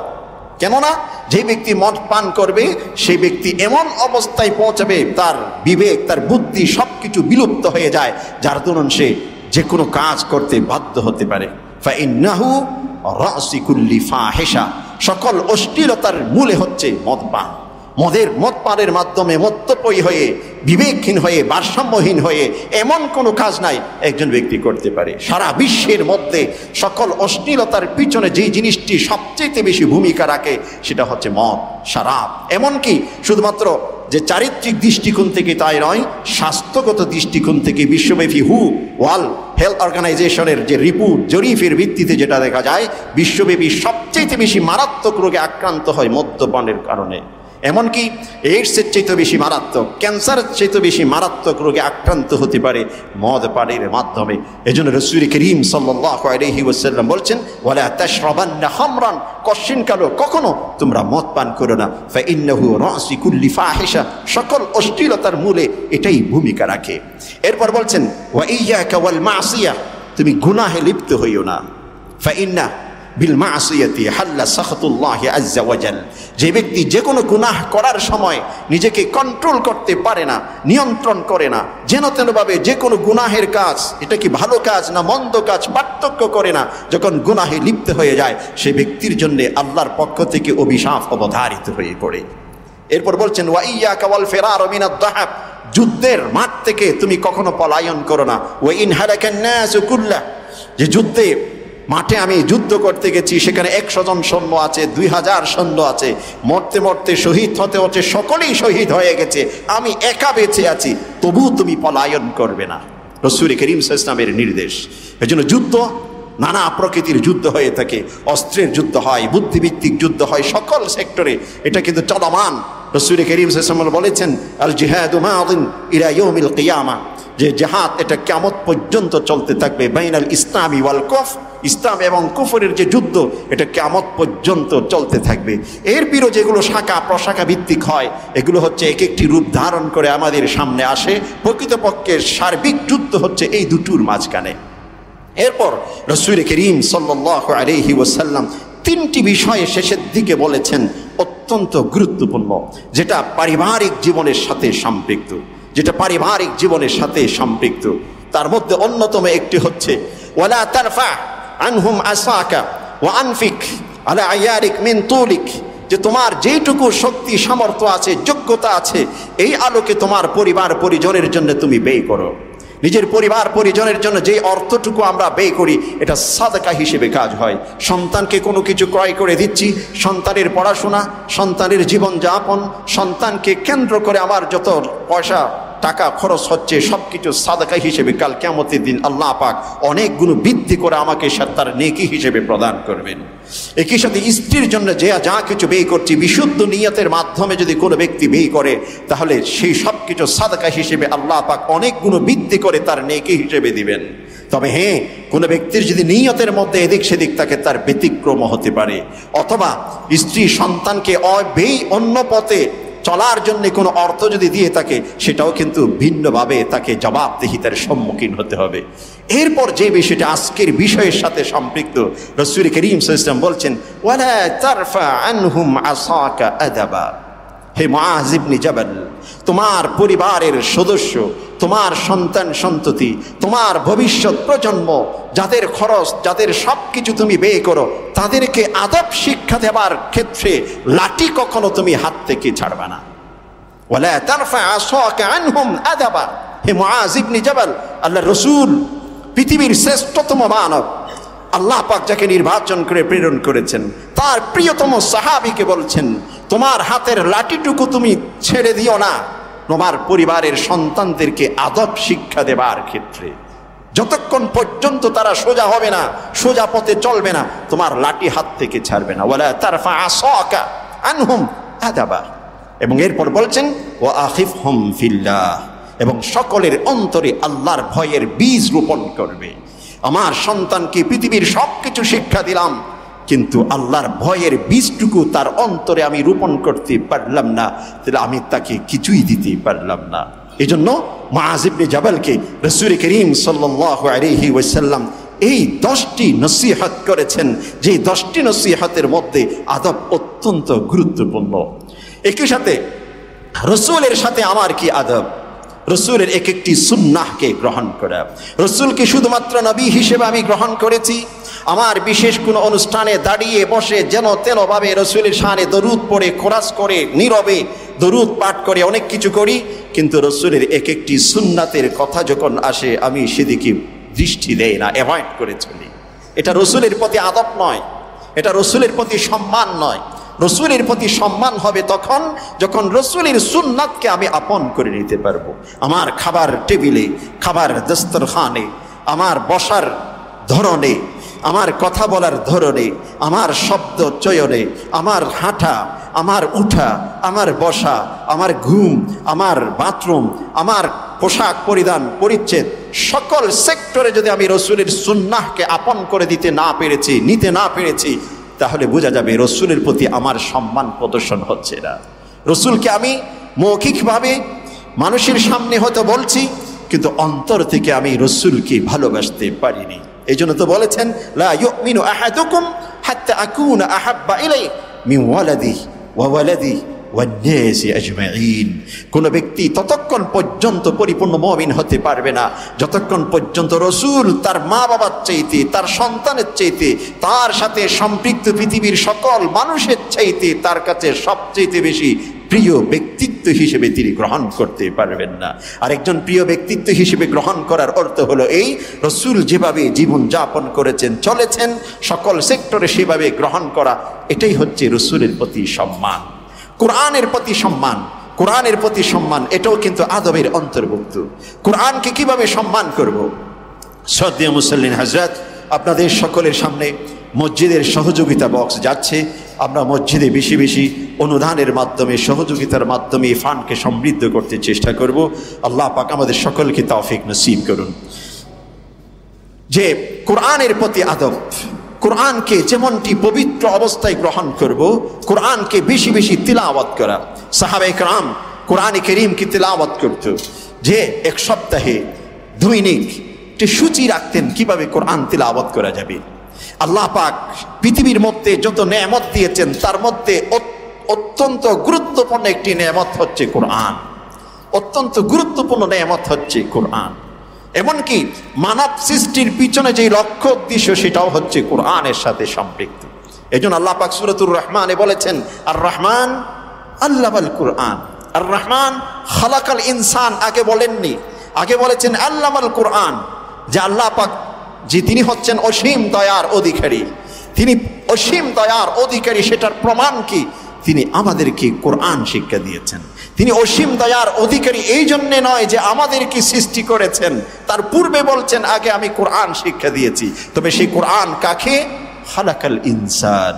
কেননা যে ব্যক্তি মদ পান করবে সেই ব্যক্তি এমন অবস্থায় পৌঁছাবে, তার বিবেক, তার বুদ্ধি সবকিছু বিলুপ্ত হয়ে যায়, যার দরুন সে যে কোনো কাজ করতে বাধ্য হতে পারে। ফাইন্নাহু রাসি কুল্লি ফাহিশা, সকল অশ্লীলতার মূলে হচ্ছে মদ পান। মদ পানের মাধ্যমে মত্তপয়ী হয়ে, বিবেকহীন হয়ে, ভারসাম্যহীন হয়ে এমন কোনো কাজ নাই একজন ব্যক্তি করতে পারে। সারা বিশ্বের মধ্যে সকল অশ্লীলতার পিছনে যে জিনিসটি সবচেয়ে বেশি ভূমিকা রাখে সেটা হচ্ছে মদ, শরাব। এমনকি শুধুমাত্র যে চারিত্রিক দৃষ্টিকোণ থেকে তাই নয়, স্বাস্থ্যগত দৃষ্টিকোণ থেকে বিশ্বব্যাপী ওয়ার্ল্ড হেলথ অর্গানাইজেশনের যে রিপোর্ট, জরিফের ভিত্তিতে যেটা দেখা যায়, বিশ্বব্যাপী সবচেয়ে বেশি মারাত্মক রোগে আক্রান্ত হয় মদ্যপানের কারণে। এমনকি এইডসের চাইতে বেশি মারাত্মক, ক্যান্সারের চাইতে বেশি মারাত্মক রোগে আক্রান্ত হতে পারে মদ পানের মাধ্যমে। এজন্য রাসূল করিম সাল্লাল্লাহু আলাইহি ওয়াসাল্লাম বলছেন, ওয়ালা তাশরাবান্না খামরান, কশিন কালো কখনো তোমরা মদ পান করো না। ফাইন্নাহু রাসি কুল্লি ফাহিশা, সকল অশ্লীলতার মূলে এটাই ভূমিকা রাখে। এরপর বলছেন, ওয়া ইয়াকা ওয়াল মাসিয়া, তুমি গুনাহে লিপ্ত হইও না। ফাইন্না বিল মাসিয়াতি হাল্লা সাখতুল্লাহি আযজা ওয়াজাল, যে ব্যক্তি যে কোনো গুনাহ করার সময় নিজেকে কন্ট্রোল করতে পারে না, নিয়ন্ত্রণ করে না, যেন তেনভাবে যে কোনো গুনাহের কাজ, এটা কি ভালো কাজ না মন্দ কাজ পার্থক্য করে না, যখন গুনাহে লিপ্ত হয়ে যায় সে ব্যক্তির জন্য আল্লাহর পক্ষ থেকে অভিশাপ অবধারিত হয়ে পড়ে। এরপর বলছেন, ওয়া ইয়াকা ওয়াল ফিরার মিনাদ দাহাব, যুদ্ধের মাঠ থেকে তুমি কখনো পলায়ন করো না। ওয়া ইন হালাকান নাসু কুল্লাহ, যে যুদ্ধে মাঠে আমি যুদ্ধ করতে গেছি, সেখানে 100 জন সৈন্য আছে, 2000 সৈন্য আছে, মরতে মরতে শহীদ হতে হতে সকলেই শহীদ হয়ে গেছে, আমি একা বেঁচে আছি, তবু তুমি পলায়ন করবে না। রাসূল করিম সাল্লাল্লাহু আলাইহি ওয়াসাল্লামের নির্দেশ। এজন্য যুদ্ধ নানা প্রকৃতির যুদ্ধ হয়ে থাকে, অস্ত্রের যুদ্ধ হয়, বুদ্ধিভিত্তিক যুদ্ধ হয়, সকল সেক্টরে এটা কিন্তু চলমান। রাসূল করিম সাল্লাল্লাহু আলাইহি ওয়াসাল্লাম বলেছেন, আল জিহাদু মাদিন ইলা ইয়াউমিল কিয়ামা, যে জিহাদ এটা কিয়ামত পর্যন্ত চলতে থাকবে। বাইনাল ইসলামি ওয়াল কুফর, ইসলাম এবং কুফরের যে যুদ্ধ এটা কিয়ামত পর্যন্ত চলতে থাকবে। এর বিরোধে যেগুলো শাখা প্রশাখা ভিত্তিক হয়, এগুলো হচ্ছে এক একটি রূপ ধারণ করে আমাদের সামনে আসে। প্রকৃতপক্ষে সার্বিক যুদ্ধ হচ্ছে এই দুটোর মাঝখানে। এরপর রাসূল করিম সাল্লাল্লাহু আলাইহি ওয়াসাল্লাম 3টি বিষয়ে শেষের দিকে বলেছেন অত্যন্ত গুরুত্বপূর্ণ, যেটা পারিবারিক জীবনের সাথে সম্পৃক্ত, তার মধ্যে অন্যতম একটি হচ্ছে, ওয়ালা তারফা আনহুম আসাকা ওয়া আনফিক আলা আয়ারিক মিন তুলিক, যে তোমার যেইটুকু শক্তি সামর্থ্য আছে, যোগ্যতা আছে, এই আলোকে তোমার পরিবার পরিজনের জন্য তুমি ব্যয় করো। নিজের পরিবার পরিজনের জন্য যে অর্থটুকু আমরা ব্যয় করি এটা সাদকা হিসেবে কাজ হয়। সন্তানকে কোনো কিছু ক্রয় করে দিচ্ছি, সন্তানের পড়াশোনা, সন্তানের জীবনযাপন, সন্তানকে কেন্দ্র করে আমার যত পয়সা টাকা খরচ হচ্ছে সব কিছু সাদকা হিসেবে কাল কিয়ামতের দিন আল্লাহ পাক অনেক গুণ বৃদ্ধি করে আমাকে তার নেকি হিসেবে প্রদান করবেন। একই সাথে স্ত্রীর জন্য যে যা কিছু ব্যয় করছি বিশুদ্ধ নিয়তের মাধ্যমে যদি কোনো ব্যক্তি ব্যয় করে তাহলে সেই সব কিছু সাদকা হিসেবে আল্লাহ পাক অনেক গুণ বৃদ্ধি করে তার নেকি হিসেবে দিবেন। তবে হ্যাঁ, কোনো ব্যক্তির যদি নিয়তের মধ্যে এদিক সেদিক থাকে তার ব্যতিক্রম হতে পারে, অথবা স্ত্রী সন্তানকে অব্যয়ী অন্য পথে চলার জন্য কোনো অর্থ যদি দিয়ে থাকে সেটাও কিন্তু ভিন্নভাবে তাকে জবাবদিহিতার সম্মুখীন হতে হবে। এরপর যে বিষয়টা আজকের বিষয়ের সাথে সম্পৃক্ত, রাসূল করিম সাল্লাল্লাহু আলাইহি ওয়াসাল্লাম বলছেন ওয়ালা তারফা আনহুম আসাকা আদাবা। হে মুআয ইবনে জাবাল, তোমার পরিবারের সদস্য, তোমার সন্তান সন্ততি, তোমার ভবিষ্যৎ প্রজন্ম, যাদের খরচ, যাদের সব কিছু তুমি ব্যয় করো, তাদেরকে আদব শিক্ষা দেওয়ার ক্ষেত্রে লাঠি কখনো তুমি হাত থেকে ছাড়বে না। ওয়ালা তারফা আসাকা আনহুম আদাবা। হে মুআয ইবনে জাবাল, আল্লাহর রাসূল পৃথিবীর শ্রেষ্ঠতম মানব, আল্লাহ পাক যাকে নির্বাচন করে প্রেরণ করেছেন, তার প্রিয়তম সাহাবীকে বলছেন তোমার হাতের লাঠিটুকু তুমি ছেড়ে দিও না তোমার পরিবারের সন্তানদেরকে আদব শিক্ষা দেবার ক্ষেত্রে। যতক্ষণ পর্যন্ত তারা সোজা হবে না, সোজা পথে চলবে না, তোমার লাঠি হাত থেকে ছাড়বে না। ওয়ালা তারফা আসাকা আনহুম আদাবা। এবং এরপর বলছেন ওয়া আখিফহুম ফিল্লাহ, এবং সকলের অন্তরে আল্লাহর ভয়ের বীজ রোপণ করবে। আমার সন্তানকে পৃথিবীর সব কিছু শিক্ষা দিলাম, কিন্তু আল্লাহর ভয়ের বীজটুকু তার অন্তরে আমি রোপণ করতে পারলাম না, তাহলে আমি তাকে কিছুই দিতে পারলাম না। এই জন্য মুআয ইবনে জাবালকে রাসূল করিম সাল্লাল্লাহু আলাইহি ওয়াসাল্লাম এই 10টি নসিহত করেছেন, যে 10টি নসিহতের মধ্যে আদব অত্যন্ত গুরুত্বপূর্ণ। একই সাথে রাসূলের সাথে আমার কি আদব, রসুলের এক একটি সুন্নাহকে গ্রহণ করা। রসুলকে শুধুমাত্র নবী হিসেবে আমি গ্রহণ করেছি, আমার বিশেষ কোনো অনুষ্ঠানে দাঁড়িয়ে বসে যেন তেনভাবে রসুলের শানে দরুদ পড়ে, কোরাস করে, নীরবে দরুদ পাঠ করে অনেক কিছু করি, কিন্তু রসুলের এক একটি সুন্নাতের কথা যখন আসে আমি সেদিকে দৃষ্টি দেই না, অ্যাভয়েড করে চলি। এটা রসুলের প্রতি আদব নয়, এটা রসুলের প্রতি সম্মান নয়। রসুলের প্রতি সম্মান হবে তখন যখন রসুলের সুন্নাতকে আমি আপন করে নিতে পারবো। আমার খাবার টেবিলে, খাবার দস্তরখানে, আমার বসার ধরনে, আমার কথা বলার ধরনে, আমার শব্দ চয়নে, আমার হাঁটা, আমার উঠা, আমার বসা, আমার ঘুম, আমার বাথরুম, আমার পোশাক পরিধান পরিচ্ছেদ, সকল সেক্টরে যদি আমি রসুলের সুন্নাহকে আপন করে নিতে না পেরেছি তাহলে বোঝা যাবে রসুলের প্রতি আমার সম্মান প্রদর্শন হচ্ছে না। রসুলকে আমি মৌখিকভাবে মানুষের সামনে হয়তো বলছি, কিন্তু অন্তর থেকে আমি রসুলকে ভালোবাসতে পারিনি। এই জন্য তো বলেছেন লা ইউমিনু আহাদুকুম হাত্তা আকুনা আহাব্বা ইলাইহি মিন ওয়ালাদিহি ওয়া ওয়ালাদিহি ওয়ান নাসি আজমাইন। কোন ব্যক্তি ততক্ষণ পর্যন্ত পরিপূর্ণ মুমিন হতে পারবে না যতক্ষণ পর্যন্ত রসুল তার মা বাবার চাইতে, তার সন্তানের চাইতে, তার সাথে সম্পৃক্ত পৃথিবীর সকল মানুষের চাইতে তার কাছে সবচেয়ে বেশি প্রিয় ব্যক্তিত্ব হিসেবে তিনি গ্রহণ করতে পারবেন না। আর একজন প্রিয় ব্যক্তিত্ব হিসেবে গ্রহণ করার অর্থ হলো এই, রসুল যেভাবে জীবন যাপন করেছেন, চলেছেন, সকল সেক্টরে সেভাবে গ্রহণ করা। এটাই হচ্ছে রসুলের প্রতি সম্মান। কোরআনের প্রতি সম্মান, কোরআনের প্রতি সম্মান এটাও কিন্তু আদবের অন্তর্ভুক্ত। কোরআনকে কিভাবে সম্মান করব? শ্রদ্ধেয় মুসল্লিন হযরত, আপনাদের সকলের সামনে মসজিদের সহযোগিতা বক্স যাচ্ছে। আমরা মসজিদে বেশি বেশি অনুদানের মাধ্যমে, সহযোগিতার মাধ্যমে এই ফান্ডকে সমৃদ্ধ করতে চেষ্টা করব। আল্লাহ পাক আমাদের সকলকে তৌফিক নসিব করুন। যে কোরআনের প্রতি আদব, কোরআনকে যেমনটি পবিত্র অবস্থায় গ্রহণ করব, কোরআনকে বেশি বেশি তিলাওয়াত করা। সাহাবায়ে কেরাম কোরআনে কারীমকে তিলাওয়াত করত, যে এক সপ্তাহে দৈনিক একটি সূচি রাখতেন কিভাবে কোরআন তিলাওয়াত করা যাবে। আল্লাহ পাক পৃথিবীর মধ্যে যত নেয়ামত দিয়েছেন তার মধ্যে অত্যন্ত গুরুত্বপূর্ণ একটি নেয়ামত হচ্ছে কোরআন। অত্যন্ত গুরুত্বপূর্ণ নেয়ামত হচ্ছে কোরআন। এমনকি মানব সৃষ্টির পিছনে যে লক্ষ্য উদ্দেশ্য সেটাও হচ্ছে কোরআনের সাথে সম্পৃক্ত। এজন্য আল্লাহ পাক সূরাতুর রহমানে বলেছেন আর রহমান আল্লামাল কোরআন। আর রহমান খালাকাল ইনসান আগে বলেননি, আগে বলেছেন আল্লামাল কোরআন, যে আল্লাহ পাক যে তিনি হচ্ছেন অসীম দয়ার অধিকারী, তিনি অসীম দয়ার অধিকারী, সেটার প্রমাণ কি? তিনি আমাদেরকে কোরআন শিক্ষা দিয়েছেন। তিনি অসীম দয়ার অধিকারী এই জন্যে নয় যে আমাদেরকে সৃষ্টি করেছেন, তার পূর্বে বলছেন আগে আমি কোরআন শিক্ষা দিয়েছি। তবে সেই কোরআন কাকে? খালাকাল ইনসান,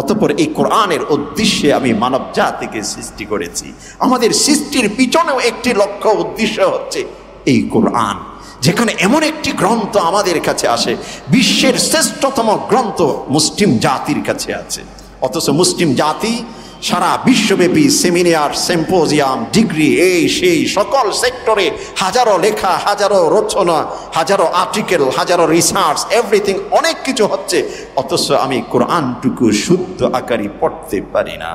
অতঃপর এই কোরআনের উদ্দেশ্যে আমি মানব জাতিকে সৃষ্টি করেছি। আমাদের সৃষ্টির পিছনেও একটি লক্ষ্য উদ্দেশ্য হচ্ছে এই কোরআন, যেখানে এমন একটি গ্রন্থ আমাদের কাছে আসে, বিশ্বের শ্রেষ্ঠতম গ্রন্থ মুসলিম জাতির কাছে আছে। অথচ মুসলিম জাতি সারা বিশ্বব্যাপী সেমিনার, সিম্পোজিয়াম, ডিগ্রি, এই সেই সকল সেক্টরে হাজারো লেখা, হাজারো রচনা, হাজারো আর্টিকেল, হাজারো রিসার্চ, এভরিথিং, অনেক কিছু হচ্ছে। অথচ আমি কোরআনটুকু শুদ্ধ আকারে পড়তে পারি না।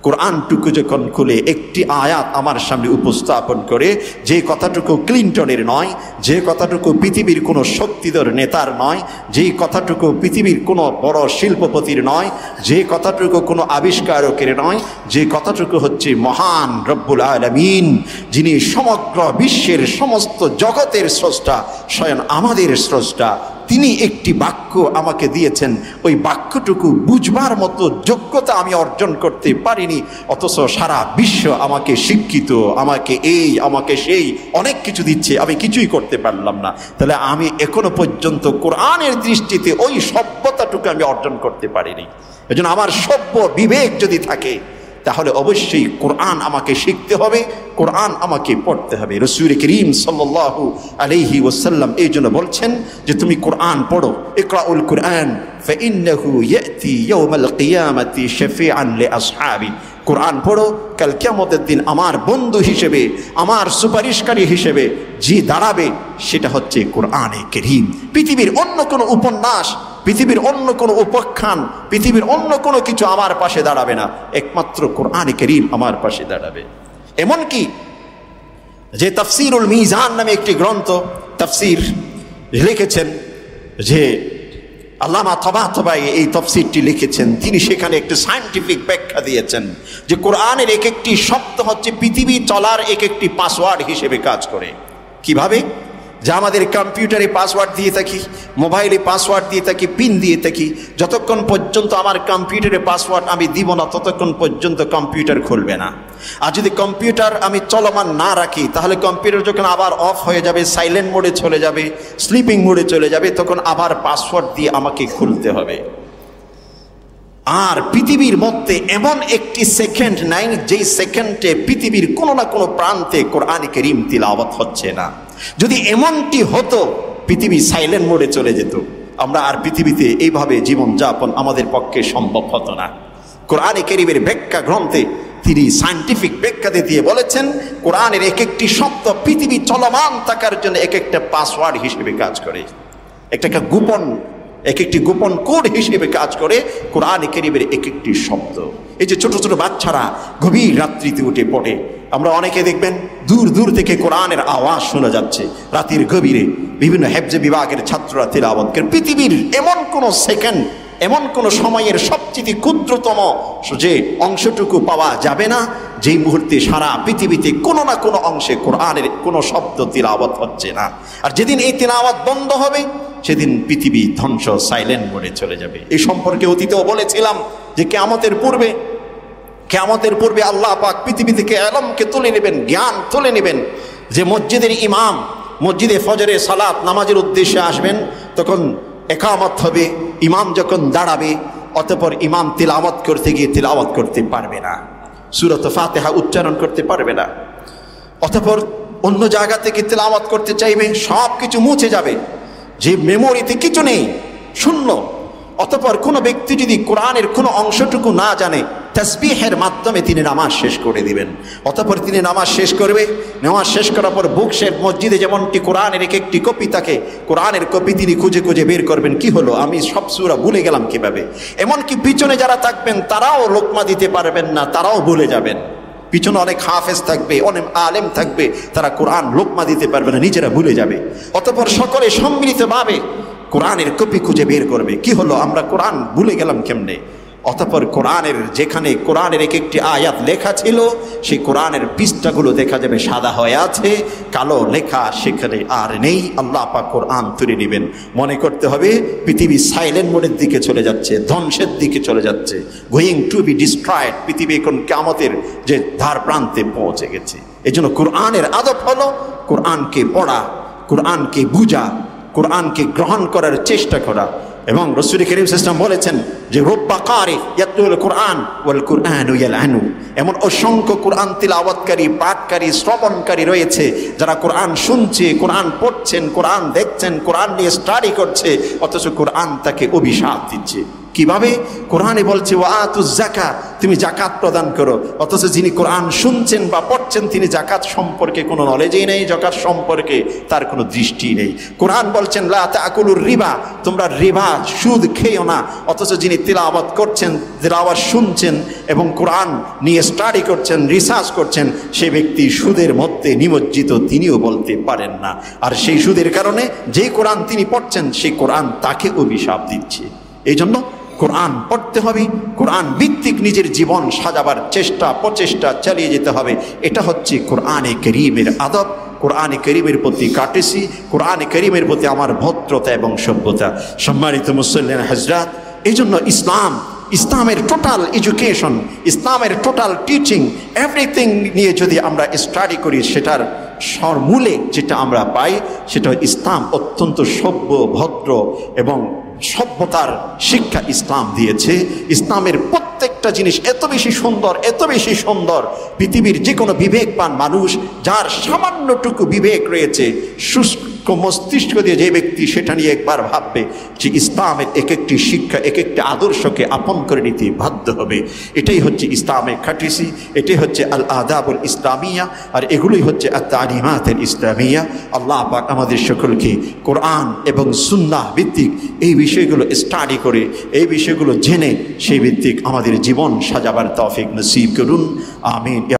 কোরআনটুকু যখন খুলে একটি আয়াত আমার সামনে উপস্থাপন করে, যে কথাটুকু ক্লিন্টনের নয়, যে কথাটুকু পৃথিবীর কোনো শক্তিধর নেতার নয়, যেই কথাটুকু পৃথিবীর কোনো বড় শিল্পপতির নয়, যে কথাটুকু কোনো আবিষ্কারকের নয়, যে কথাটুকু হচ্ছে মহান রব্বুল আলামিন, যিনি সমগ্র বিশ্বের সমস্ত জগতের স্রষ্টা, স্বয়ং আমাদের স্রষ্টা, তিনি একটি বাক্য আমাকে দিয়েছেন। ওই বাক্যটুকু বুঝবার মতো যোগ্যতা আমি অর্জন করতে পারিনি, অথচ সারা বিশ্ব আমাকে শিক্ষিত, আমাকে এই, আমাকে সেই, অনেক কিছু দিচ্ছে, আমি কিছুই করতে পারলাম না। তাহলে আমি এখনো পর্যন্ত কোরআনের দৃষ্টিতে ওই সভ্যতাটুকু আমি অর্জন করতে পারিনি। এজন্য আমার সভ্য বিবেক যদি থাকে, তাহলে অবশ্যই কোরআন আমাকে শিখতে হবে, কোরআন আমাকে পড়তে হবে। রাসূল করিম সাল্লাল্লাহু আলাইহি ওয়াসাল্লাম এই জন্য বলছেন যে তুমি কোরআন পড়ো, ইকরাউল কোরআন ফাইন্নাহু ইয়াতি ইয়াউমাল কিয়ামাতি শাফিআন লিআসহাবি। কোরআন পড়ো, কাল কিয়ামতের দিন আমার বন্ধু হিসেবে, আমার সুপারিশকারী হিসেবে যে দাঁড়াবে সেটা হচ্ছে কোরআনে কারীম। পৃথিবীর অন্য কোনো উপন্যাস, পৃথিবীর অন্য কোনো উপাখ্যান, পৃথিবীর অন্য কোনো কিছু আমার পাশে দাঁড়াবে না, একমাত্র কোরআনে কারীম আমার পাশে দাঁড়াবে। এমনকি যে তাফসীরুল মিজান নামে একটি গ্রন্থ, তাফসীর লিখেছেন, যে আল্লামা তাবাতাবাই এই তাফসীরটি লিখেছেন, তিনি সেখানে একটি সায়েন্টিফিক ব্যাখ্যা দিয়েছেন যে কোরআনের এক একটি শব্দ হচ্ছে পৃথিবী চলার এক একটি পাসওয়ার্ড হিসেবে কাজ করে। কিভাবে? যে আমাদের কম্পিউটারে পাসওয়ার্ড দিয়ে থাকি, মোবাইলে পাসওয়ার্ড দিয়ে থাকি, পিন দিয়ে থাকি, যতক্ষণ পর্যন্ত আমার কম্পিউটারে পাসওয়ার্ড আমি দিব না ততক্ষণ পর্যন্ত কম্পিউটার খুলবে না। আর যদি কম্পিউটার আমি চলমান না রাখি, তাহলে কম্পিউটার যখন আবার অফ হয়ে যাবে, সাইলেন্ট মোডে চলে যাবে, স্লিপিং মোডে চলে যাবে, তখন আবার পাসওয়ার্ড দিয়ে আমাকে খুলতে হবে। আর পৃথিবীর মধ্যে এমন একটি সেকেন্ড নাই যেই সেকেন্ডে পৃথিবীর কোনো না কোনো প্রান্তে কোরআনে কারীম তিলাওয়াত হচ্ছে না। যদি এমনটি হতো, পৃথিবী সাইলেন্ট মোডে চলে যেত, আমরা আর পৃথিবীতে এইভাবে জীবনযাপন আমাদের পক্ষে সম্ভব হতো না। কোরআনে কারীমের ব্যাখ্যা গ্রন্থে তিনি সায়েন্টিফিক ব্যাখ্যাতে দিয়ে বলেছেন, কোরআনের এক একটি শব্দ পৃথিবী চলমান থাকার জন্য এক একটা পাসওয়ার্ড হিসেবে কাজ করে, একটা গোপন, এক একটি গোপন কোড হিসেবে কাজ করে কোরআনে কারীমের এক একটি শব্দ। এই যে ছোট ছোট বাচ্চারা গভীর রাত্রিতে উঠে পড়ে, আমরা অনেকে দেখবেন দূর দূর থেকে কোরআনের আওয়াজ শোনা যাচ্ছে রাতের গভীরে, বিভিন্ন হেফজে বিভাগের ছাত্ররা তিলাওয়াত করে। পৃথিবীর এমন কোনো সেকেন্ড, এমন কোনো সময়ের সবচেয়ে ক্ষুদ্রতম যে অংশটুকু পাওয়া যাবে না যেই মুহূর্তে সারা পৃথিবীতে কোনো না কোনো অংশে কোরআনের কোনো শব্দ তিলাওয়াত হচ্ছে না। আর যেদিন এই তিলাওয়াত বন্ধ হবে, সেদিন পৃথিবী ধ্বংস, সাইলেন্ট মোডে চলে যাবে। এই সম্পর্কে অতীতেও বলেছিলাম যে কিয়ামতের পূর্বে আল্লাহ পাক পৃথিবী থেকে ইলমকে তুলে নেবেন, জ্ঞান তুলে নেবেন। যে মসজিদের ইমাম মসজিদে ফজরে সালাত নামাজের উদ্দেশ্যে আসবেন, তখন ইকামত হবে, ইমাম যখন দাঁড়াবে, অতঃপর ইমাম তিলাওয়াত করতে গিয়ে তিলাওয়াত করতে পারবে না, সূরাত ফাতিহা উচ্চারণ করতে পারবে না। অতঃপর অন্য জায়গা থেকে তিলাওয়াত করতে চাইবে, সব কিছু মুছে যাবে, যে মেমোরিতে কিছু নেই, শূন্য। অতঃপর কোনো ব্যক্তি যদি কোরআনের কোনো অংশটুকু না জানে, তাসবিহের মাধ্যমে তিনি নামাজ শেষ করে দিবেন। অতঃপর তিনি নামাজ শেষ করবে, নামাজ শেষ করার পর বুকশেলফ মসজিদে যেমনটি কোরআনের এক একটি কপি থাকে, কোরআনের কপি তিনি খুঁজে খুঁজে বের করবেন, কি হলো, আমি সব সূরা ভুলে গেলাম কিভাবে। এমনকি পিছনে যারা থাকবেন তারাও লোকমা দিতে পারবেন না, তারাও ভুলে যাবেন। পিছনে অনেক হাফেজ থাকবে, অনেক আলেম থাকবে, তারা কোরআন লোকমা দিতে পারবে না, নিজেরা ভুলে যাবে। অতঃপর সকলে সম্মিলিতভাবে কোরআনের কপি খুঁজে বের করবে, কি হলো, আমরা কোরআন ভুলে গেলাম কেমনে। অতঃপর কোরআনের যেখানে কোরআনের এক একটি আয়াত লেখা ছিল সেই কোরআনের পৃষ্ঠাগুলো দেখা যাবে সাদা হয়ে আছে, কালো লেখা সেখানে আর নেই। আল্লাহ পাক কোরআন তুলে নেবেন। মনে করতে হবে পৃথিবী সাইলেন্ট মোডের দিকে চলে যাচ্ছে, ধ্বংসের দিকে চলে যাচ্ছে, গোয়িং টু বি ডিস্ট্রয়েড। পৃথিবী এখন কিয়ামতের যে ধার প্রান্তে পৌঁছে গেছে। এই জন্য কোরআনের আদব হলো কোরআনকে পড়া, কোরআনকে বুঝা, কোরআনকে গ্রহণ করার চেষ্টা করা। এবং রাসূল করিম সাল্লাল্লাহু আলাইহি ওয়াসাল্লাম বলেছেন যে রুব্বা কারি ইয়াতলুল কোরআন ওয়াল কুরআনু ইয়ালআনু, এমন অসংখ্য কোরআন তিলাওয়াতকারী, পাঠকারী, শ্রবণকারী রয়েছে যারা কোরআন শুনছে, কোরআন পড়ছেন, কোরআন দেখছেন, কোরআন নিয়ে স্টাডি করছে, অথচ কোরআন তাকে অভিশাপ দিচ্ছে। কিভাবে? কোরআনে বলছে ওয়াতুজ যাকাত, তুমি যাকাত প্রদান করো, অথচ যিনি কোরআন শুনছেন বা পড়ছেন তিনি যাকাত সম্পর্কে কোনো নলেজই নেই, যাকাত সম্পর্কে তার কোনো দৃষ্টি নেই। কোরআন বলছেন লা তাকুলুর রিবা, তোমরা রিবা সুদ খেও না, অথচ যিনি তিলাওয়াত করছেন, তিলাওয়াত শুনছেন এবং কোরআন নিয়ে স্টাডি করছেন, রিসার্চ করছেন, সেই ব্যক্তি সুদের মধ্যে নিমজ্জিত তিনিও বলতে পারেন না। আর সেই সুদের কারণে যেই কোরআন তিনি পড়ছেন সেই কোরআন তাকে অভিশাপ দিচ্ছে। এই জন্য কোরআন পড়তে হবে, কোরআন ভিত্তিক নিজের জীবন সাজাবার প্রচেষ্টা চালিয়ে যেতে হবে। এটা হচ্ছে কোরআনে কারীমের আদব, কোরআনে কারীমের প্রতি কাটেসি, কোরআনে কারীমের প্রতি আমার ভদ্রতা এবং সভ্যতা। সম্মানিত মুসল্লিন হযরত, এই জন্য ইসলামের টোটাল এডুকেশন, ইসলামের টোটাল টিচিং, এভরিথিং নিয়ে যদি আমরা স্টাডি করি, সেটার মূলে যেটা আমরা পাই সেটা ইসলাম অত্যন্ত সভ্য, ভদ্র এবং সভ্যতার শিক্ষা ইসলাম দিয়েছে। ইসলামের প্রত্যেকটা জিনিস এত বেশি সুন্দর, পৃথিবীর যে কোনো বিবেকবান মানুষ যার সামান্যটুকু বিবেক রয়েছে, শুষ্ক মস্তিষ্ক দিয়ে যে ব্যক্তি সেটা নিয়ে একবার ভাববে যে ইসলামের এক একটি শিক্ষা, এক একটি আদর্শকে আপন করে নিতে বাধ্য হবে। এটাই হচ্ছে ইসলামের খাটিসি, এটাই হচ্ছে আল আদাবুল ইসলামিয়া, আর এগুলোই হচ্ছে আত তালিমাতুল ইসলামিয়া। আল্লাহ পাক আমাদের সকলকে কোরআন এবং সুন্নাহ ভিত্তিক এই বিষয়গুলো স্টাডি করে, এই বিষয়গুলো জেনে সেই ভিত্তিক আমাদের জীবন সাজাবার তৌফিক নসিব করুন। আমিন।